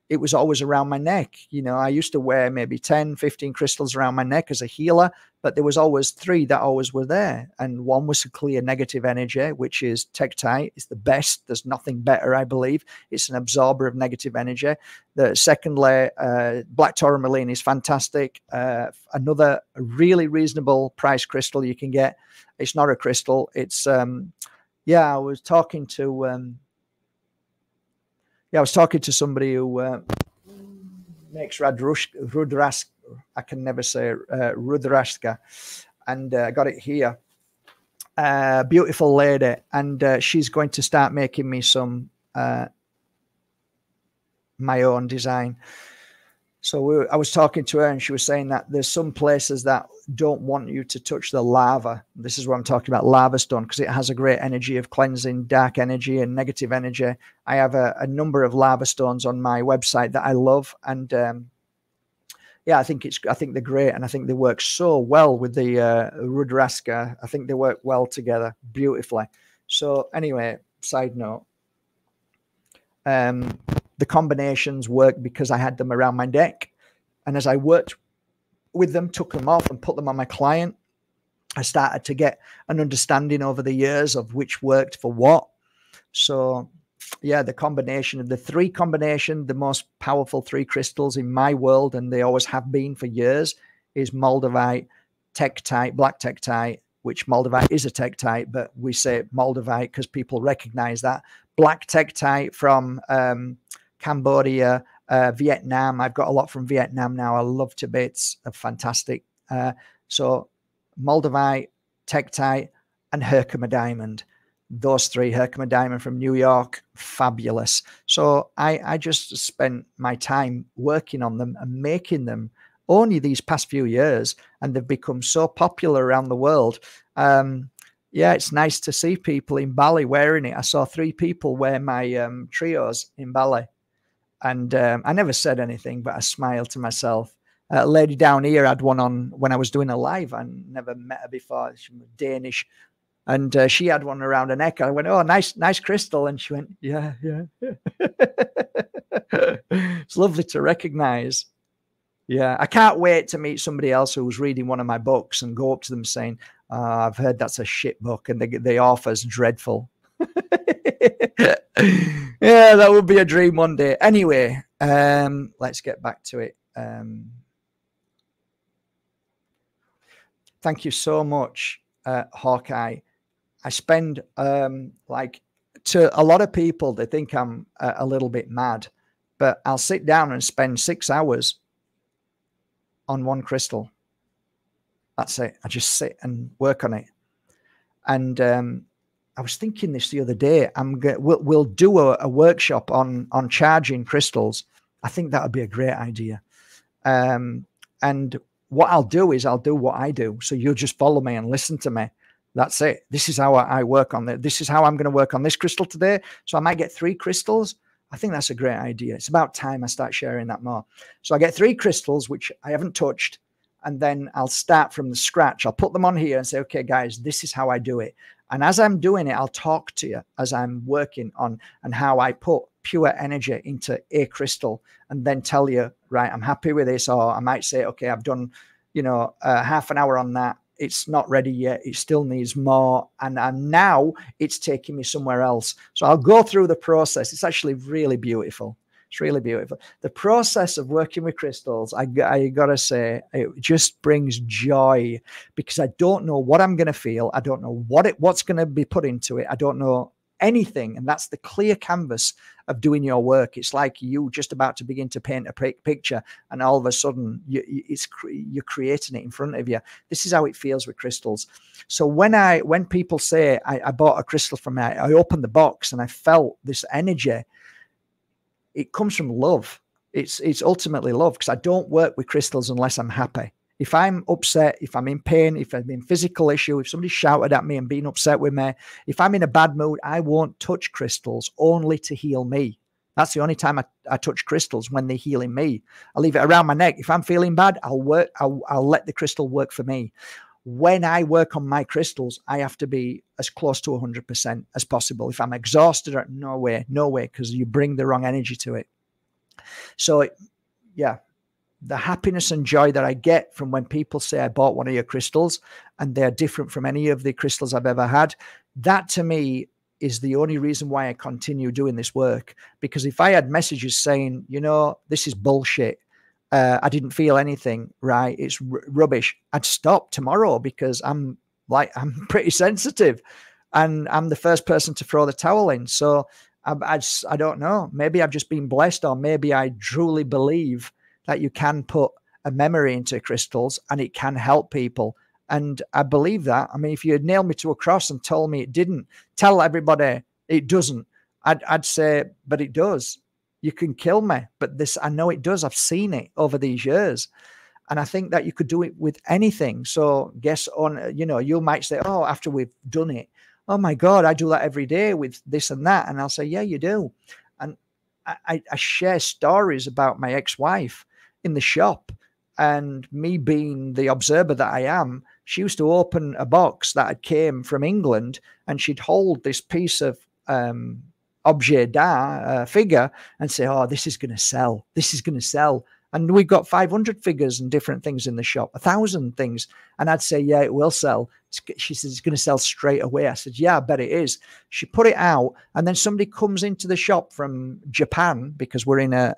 it was always around my neck. You know, I used to wear maybe 10, 15 crystals around my neck as a healer, but there was always 3 that always were there. And one was to clear negative energy, which is Tektite. It's the best. There's nothing better, I believe. It's an absorber of negative energy. The secondly, black tourmaline is fantastic. Another really reasonable price crystal you can get. It's not a crystal. It's, yeah, I was talking to somebody who makes Rudraska. I can never say Rudraska, and I got it here. Beautiful lady, and she's going to start making me some my own design. So I was talking to her, and she was saying that there's some places that don't want you to touch the lava. This is what I'm talking about, lava stone, because it has a great energy of cleansing dark energy and negative energy. I have a number of lava stones on my website that I love, and yeah, I think they're great, and I think they work so well with the Rudraska. I think they work well together, beautifully. So anyway, side note. The combinations worked because I had them around my neck. And as I worked with them, took them off and put them on my client, I started to get an understanding over the years of which worked for what. So yeah, the combination of the most powerful 3 crystals in my world, and they always have been for years, is Moldavite, Tektite, black Tektite, which Moldavite is a Tektite, but we say Moldavite because people recognize that. Black Tektite from Cambodia, Vietnam. I've got a lot from Vietnam now. I love to bits. They're fantastic. So Moldavite, Tektite, and Herkimer Diamond. Those 3, Herkimer Diamond from New York, fabulous. So I just spent my time working on them and making them only these past few years, and they've become so popular around the world. Yeah, it's nice to see people in Bali wearing it. I saw 3 people wear my trios in Bali, and I never said anything, but I smiled to myself. A lady down here had one on when I was doing a live. I never met her before. She was Danish. And she had one around her neck. I went, oh, nice crystal. And she went, yeah. It's lovely to recognize. Yeah, I can't wait to meet somebody else who was reading one of my books and go up to them saying, I've heard that's a shit book and the author's dreadful. Yeah, that would be a dream one day. Anyway, let's get back to it. Thank you so much, Hawkeye. I spend like, to a lot of people, they think I'm a little bit mad, but I'll sit down and spend 6 hours on one crystal. That's it. I just sit and work on it. And I was thinking this the other day. We'll do a workshop on charging crystals. I think that would be a great idea. And what I'll do is I'll do what I do. So you'll just follow me and listen to me. That's it. This is how I work on it. This is how I'm going to work on this crystal today. So I might get 3 crystals. I think that's a great idea. It's about time I start sharing that more. So I get 3 crystals, which I haven't touched. And then I'll start from the scratch. I'll put them on here and say, okay, guys, this is how I do it. And as I'm doing it, I'll talk to you as I'm working on and how I put pure energy into a crystal and then tell you, right, I'm happy with this. Or I might say, okay, I've done, half an hour on that. It's not ready yet. It still needs more. And now it's taking me somewhere else. So I'll go through the process. It's actually really beautiful. It's really beautiful. The process of working with crystals, I got to say, it just brings joy because I don't know what I'm going to feel. I don't know what's going to be put into it. I don't know anything. And that's the clear canvas of doing your work. It's like you just about to begin to paint a picture and all of a sudden you're creating it in front of you. This is how it feels with crystals. So when people say I bought a crystal from me, I opened the box and I felt this energy. It comes from love. It's ultimately love because I don't work with crystals unless I'm happy. If I'm upset, if I'm in pain, if I'm in physical issue, if somebody shouted at me and being upset with me, if I'm in a bad mood, I won't touch crystals only to heal me. That's the only time I touch crystals, when they're healing me. I leave it around my neck. If I'm feeling bad, I'll let the crystal work for me. When I work on my crystals, I have to be as close to 100% as possible. If I'm exhausted, no way, because you bring the wrong energy to it. So, yeah, the happiness and joy that I get from when people say I bought one of your crystals and they're different from any of the crystals I've ever had, that to me is the only reason why I continue doing this work. Because if I had messages saying, this is bullshit, I didn't feel anything, right, it's rubbish, I'd stop tomorrow because I'm pretty sensitive and I'm the first person to throw the towel in. So I don't know, maybe I've just been blessed, or maybe I truly believe that you can put a memory into crystals and it can help people. And I believe that. I mean, if you had nailed me to a cross and told me it didn't, tell everybody it doesn't, I'd say, but it does. You can kill me, but this, I know it does. I've seen it over these years. And I think that you could do it with anything. So guess on, you might say, oh, after we've done it, oh my God, I do that every day with this and that. And I'll say, yeah, you do. And I share stories about my ex-wife in the shop, and me being the observer that I am, she used to open a box that had came from England and she'd hold this piece of objet d'art figure and say, oh, this is going to sell. This is going to sell. And we've got 500 figures and different things in the shop, 1,000 things. And I'd say, yeah, it will sell. She says, it's going to sell straight away. I said, yeah, I bet it is. She put it out. And then somebody comes into the shop from Japan, because we're in a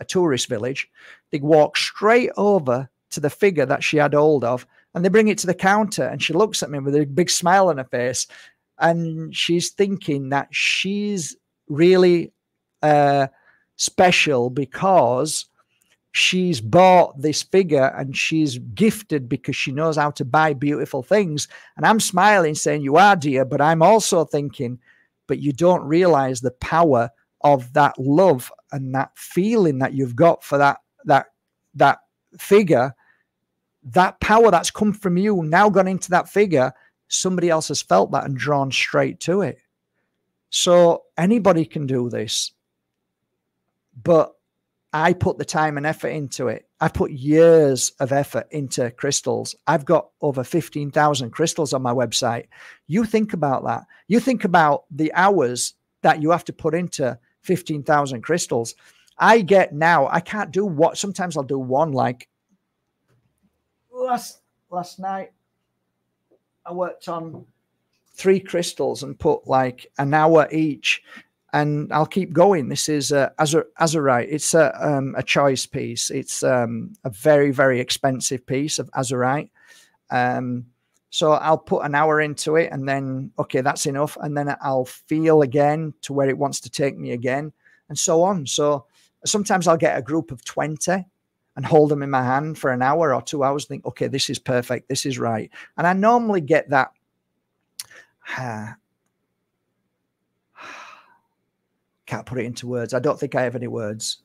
tourist village. They walk straight over to the figure that she had hold of, and they bring it to the counter. And she looks at me with a big smile on her face. And she's thinking that she's really special because she's bought this figure and she's gifted because she knows how to buy beautiful things. And I'm smiling saying, you are, dear, but I'm also thinking, but you don't realize the power of that love and that feeling that you've got for that figure, that power that's come from you, now gone into that figure. Somebody else has felt that and drawn straight to it. So anybody can do this, but I put the time and effort into it. I put years of effort into crystals. I've got over 15,000 crystals on my website. You think about that. You think about the hours that you have to put into 15,000 crystals. I get now, I can't do what, sometimes I'll do one, like last night, I worked on 3 crystals and put like an hour each. And I'll keep going. This is azurite. It's a choice piece. It's a very, very expensive piece of azurite. So I'll put an hour into it and then, okay, that's enough. And then I'll feel again to where it wants to take me again, and so on. So sometimes I'll get a group of 20 and hold them in my hand for an hour or 2 hours, think, okay, this is perfect. This is right. And I normally get that. Can't put it into words. I don't think I have any words.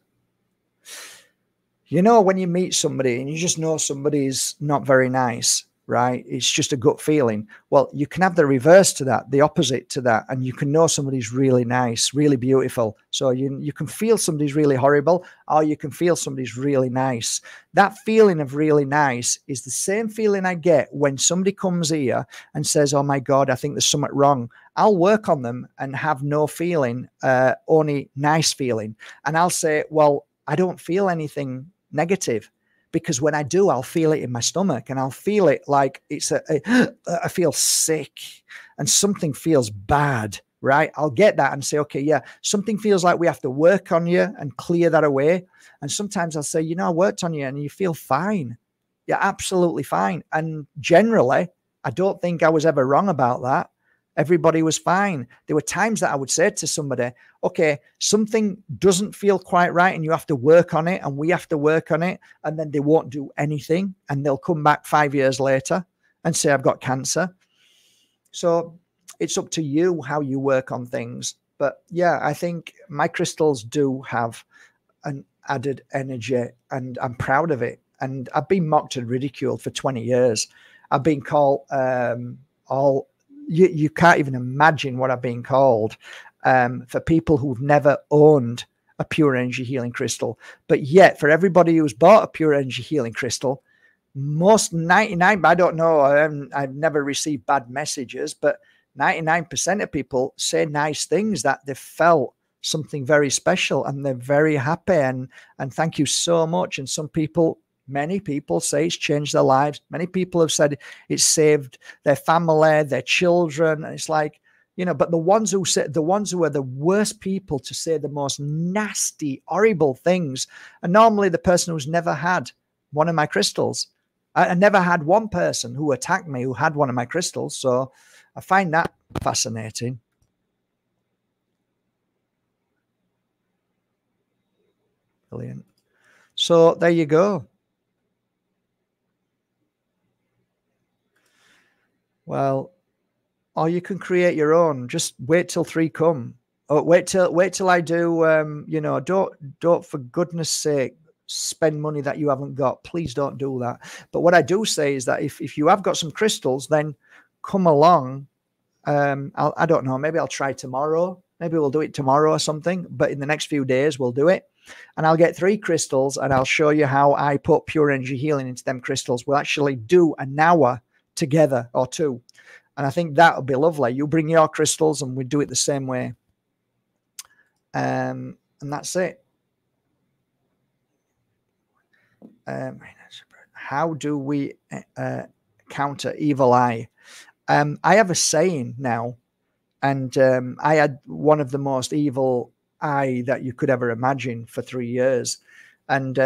You know, when you meet somebody and you just know somebody's not very nice, right? It's just a gut feeling. Well, you can have the reverse to that, the opposite to that. And you can know somebody's really nice, really beautiful. So you can feel somebody's really horrible, or you can feel somebody's really nice. That feeling of really nice is the same feeling I get when somebody comes here and says, oh my God, I think there's something wrong. I'll work on them and have no feeling, only nice feeling. And I'll say, well, I don't feel anything negative, because when I do, I'll feel it in my stomach, and I'll feel it like it's I feel sick and something feels bad, right? I'll get that and say, okay, yeah, something feels like we have to work on you and clear that away. And sometimes I'll say, you know, I worked on you and you feel fine. You're absolutely fine. And generally, I don't think I was ever wrong about that. Everybody was fine. There were times that I would say to somebody, okay, something doesn't feel quite right and you have to work on it and we have to work on it. And then they won't do anything and they'll come back 5 years later and say, I've got cancer. So it's up to you how you work on things. But yeah, I think my crystals do have an added energy and I'm proud of it. And I've been mocked and ridiculed for 20 years. I've been called you can't even imagine what I've been called for people who've never owned a pure energy healing crystal. But yet, for everybody who's bought a pure energy healing crystal, most 99, I don't know, I've never received bad messages, but 99% of people say nice things, that they felt something very special and they're very happy and thank you so much. And some people, many people say it's changed their lives. Many people have said it's saved their family, their children. And it's like, you know, but the ones who are the worst people to say the most nasty, horrible things are normally the person who's never had one of my crystals. I never had one person who attacked me who had one of my crystals. So I find that fascinating. Brilliant. So there you go. Well, or you can create your own. Just wait till 3 come. Or wait till I do. You know, don't for goodness sake spend money that you haven't got. Please don't do that. But what I do say is that if you have got some crystals, then come along. I don't know. Maybe I'll try tomorrow. Maybe we'll do it tomorrow or something. But in the next few days, we'll do it. And I'll get 3 crystals, and I'll show you how I put pure energy healing into them crystals. We'll actually do an hour together or 2. And I think that would be lovely. You bring your crystals and we do it the same way. And that's it. how do we counter evil eye? I have a saying now, and I had one of the most evil eye that you could ever imagine for 3 years. And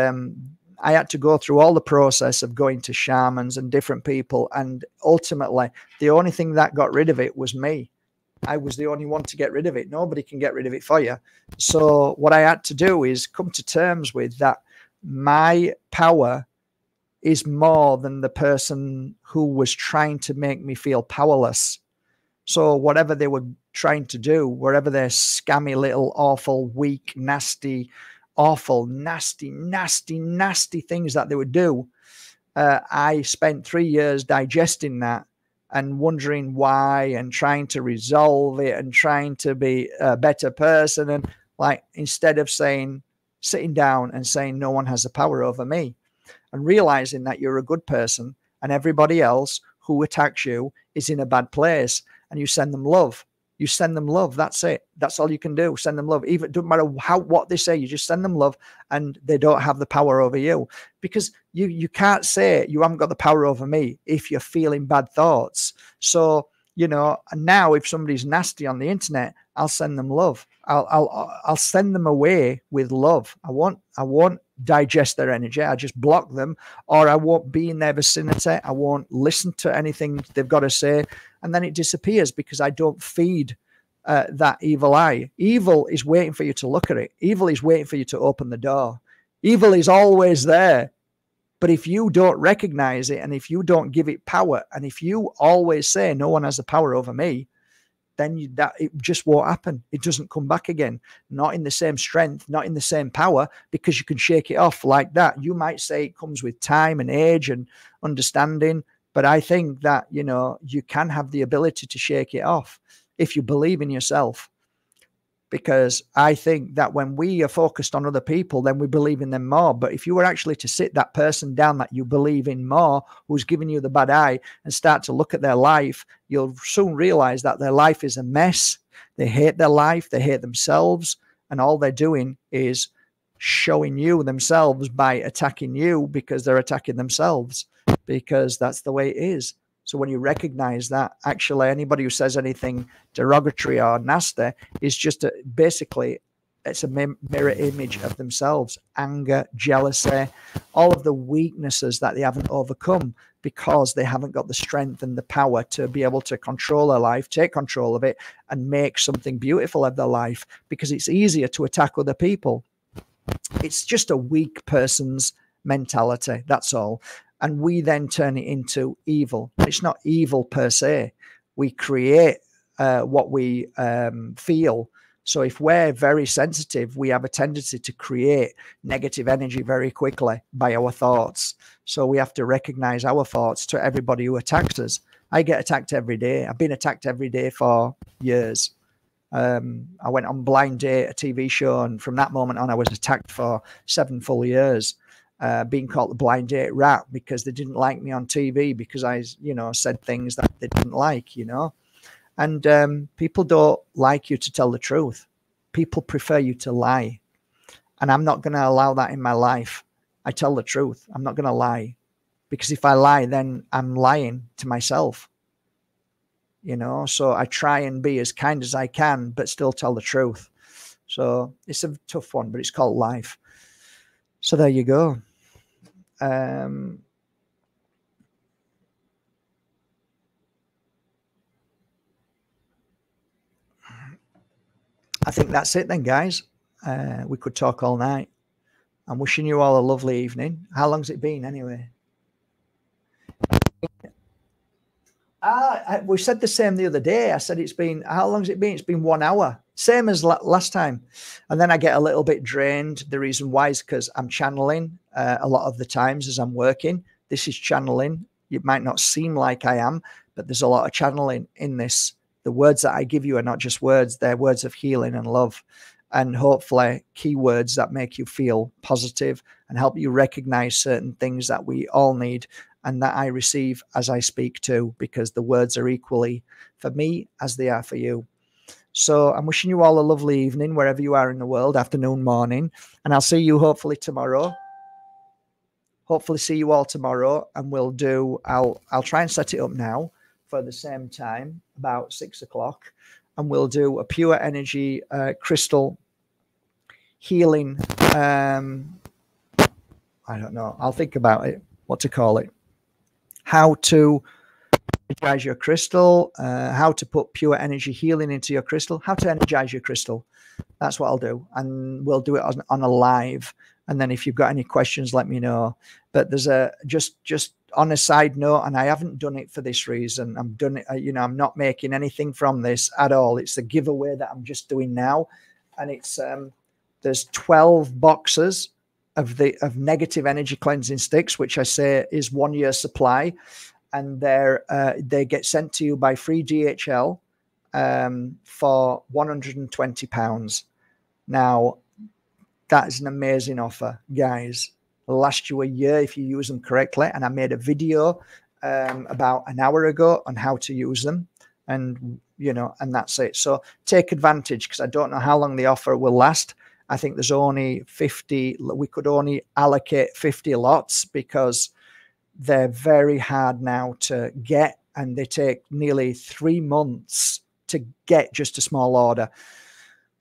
I had to go through all the process of going to shamans and different people. And ultimately, the only thing that got rid of it was me. I was the only one to get rid of it. Nobody can get rid of it for you. So what I had to do is come to terms with that my power is more than the person who was trying to make me feel powerless. So whatever they were trying to do, wherever their scammy little awful, weak, nasty, awful, nasty things that they would do, I spent 3 years digesting that and wondering why and trying to resolve it and trying to be a better person. And like, instead of sitting down and saying no one has the power over me, and realizing that you're a good person and everybody else who attacks you is in a bad place, and you send them love. You send them love. That's it. That's all you can do. Send them love. Even it doesn't matter what they say, you just send them love, and they don't have the power over you, because you can't say you haven't got the power over me if you're feeling bad thoughts. So, you know, and now if somebody's nasty on the internet, I'll send them love. I'll send them away with love. I won't digest their energy. I just block them, or I won't be in their vicinity. I won't listen to anything they've got to say, and then it disappears because I don't feed that evil eye. Evil is waiting for you to look at it. Evil is waiting for you to open the door. Evil is always there. But if you don't recognize it, and if you don't give it power, and if you always say no one has the power over me, then it just won't happen. It doesn't come back again. Not in the same strength, not in the same power, because you can shake it off like that. You might say it comes with time and age and understanding, but I think that, you know, you can have the ability to shake it off if you believe in yourself. Because I think that when we are focused on other people, then we believe in them more. But if you were actually to sit that person down that you believe in more, who's giving you the bad eye, and start to look at their life, you'll soon realize that their life is a mess. They hate their life. They hate themselves. And all they're doing is showing you themselves by attacking you, because they're attacking themselves, because that's the way it is. So when you recognize that, actually anybody who says anything derogatory or nasty is just basically, it's a mirror image of themselves. Anger, jealousy, all of the weaknesses that they haven't overcome because they haven't got the strength and the power to be able to control their life, take control of it, and make something beautiful of their life, because it's easier to attack other people. It's just a weak person's mentality, that's all. And we then turn it into evil. It's not evil per se. We create what we feel. So if we're very sensitive, we have a tendency to create negative energy very quickly by our thoughts. So we have to recognize our thoughts to everybody who attacks us. I get attacked every day. I've been attacked every day for years. I went on Blind Date, a TV show, and from that moment on, I was attacked for 7 full years. Being called the Blind Date rat because they didn't like me on TV because I, you know, said things that they didn't like, you know. And people don't like you to tell the truth. People prefer you to lie. And I'm not going to allow that in my life. I tell the truth. I'm not going to lie. Because if I lie, then I'm lying to myself. You know, so I try and be as kind as I can, but still tell the truth. So it's a tough one, but it's called life. So there you go. I think that's it then, guys. We could talk all night. I'm wishing you all a lovely evening. How long's it been anyway? We said the same the other day. I said it's been, how long's it been? It's been 1 hour. Same as last time. And then I get a little bit drained. The reason why is because I'm channeling a lot of the times as I'm working. This is channeling. It might not seem like I am, but there's a lot of channeling in this. The words that I give you are not just words. They're words of healing and love. And hopefully keywords that make you feel positive and help you recognize certain things that we all need and that I receive as I speak to, because the words are equally for me as they are for you. So I'm wishing you all a lovely evening, wherever you are in the world, afternoon, morning, and I'll see you hopefully tomorrow. hopefully see you all tomorrow, and we'll do, I'll try and set it up now for the same time, about 6 o'clock, and we'll do a pure energy crystal healing. I don't know. I'll think about it, what to call it. How to energize your crystal, how to put pure energy healing into your crystal, how to energize your crystal. That's what I'll do. And we'll do it on a live. And then if you've got any questions, let me know. But there's a, just on a side note, and I haven't done it for this reason. I'm done it, you know, I'm not making anything from this at all. It's a giveaway that I'm just doing now. And it's, there's 12 boxes of negative energy cleansing sticks, which I say is 1 year supply. And they get sent to you by free DHL for £120. Now, that is an amazing offer, guys. It'll last you a year if you use them correctly. And I made a video about an hour ago on how to use them. And, you know, and that's it. So take advantage, because I don't know how long the offer will last. I think there's only 50. We could only allocate 50 lots because they're very hard now to get, and they take nearly 3 months to get just a small order.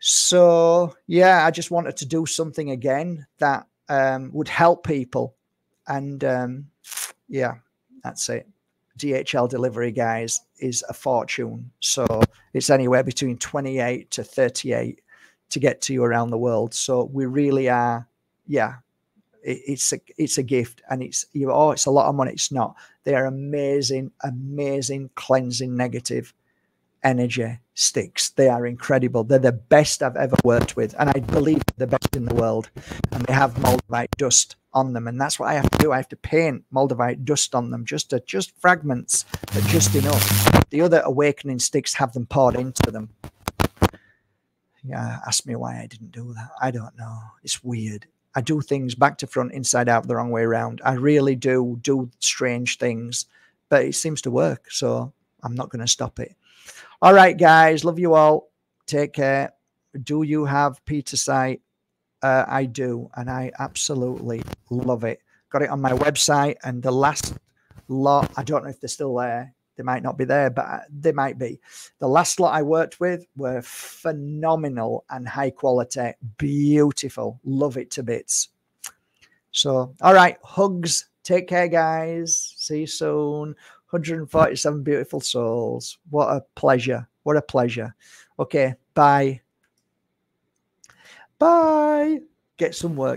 So yeah, I just wanted to do something again that would help people. And yeah, that's it. DHL delivery, guys, is a fortune. So it's anywhere between 28 to 38 to get to you around the world. So we really are, yeah, it's a gift, and it's, you, oh, it's a lot of money. It's not. They are amazing, amazing cleansing negative energy sticks. They are incredible. They're the best I've ever worked with, and I believe the best in the world. And they have moldavite dust on them, and that's what I have to do. I have to paint moldavite dust on them, just fragments, but just enough. The other awakening sticks have them poured into them. Yeah, ask me why I didn't do that. I don't know. It's weird. I do things back to front, inside out, the wrong way around. I really do strange things, but it seems to work. So I'm not going to stop it. All right, guys. Love you all. Take care. Do you have Peter site? I do. And I absolutely love it. Got it on my website. And the last lot, I don't know if they're still there. They might not be there, but they might be. The last lot I worked with were phenomenal and high quality. Beautiful. Love it to bits. So, all right. Hugs. Take care, guys. See you soon. 147 beautiful souls. What a pleasure. What a pleasure. Okay. Bye. Bye. Get some work.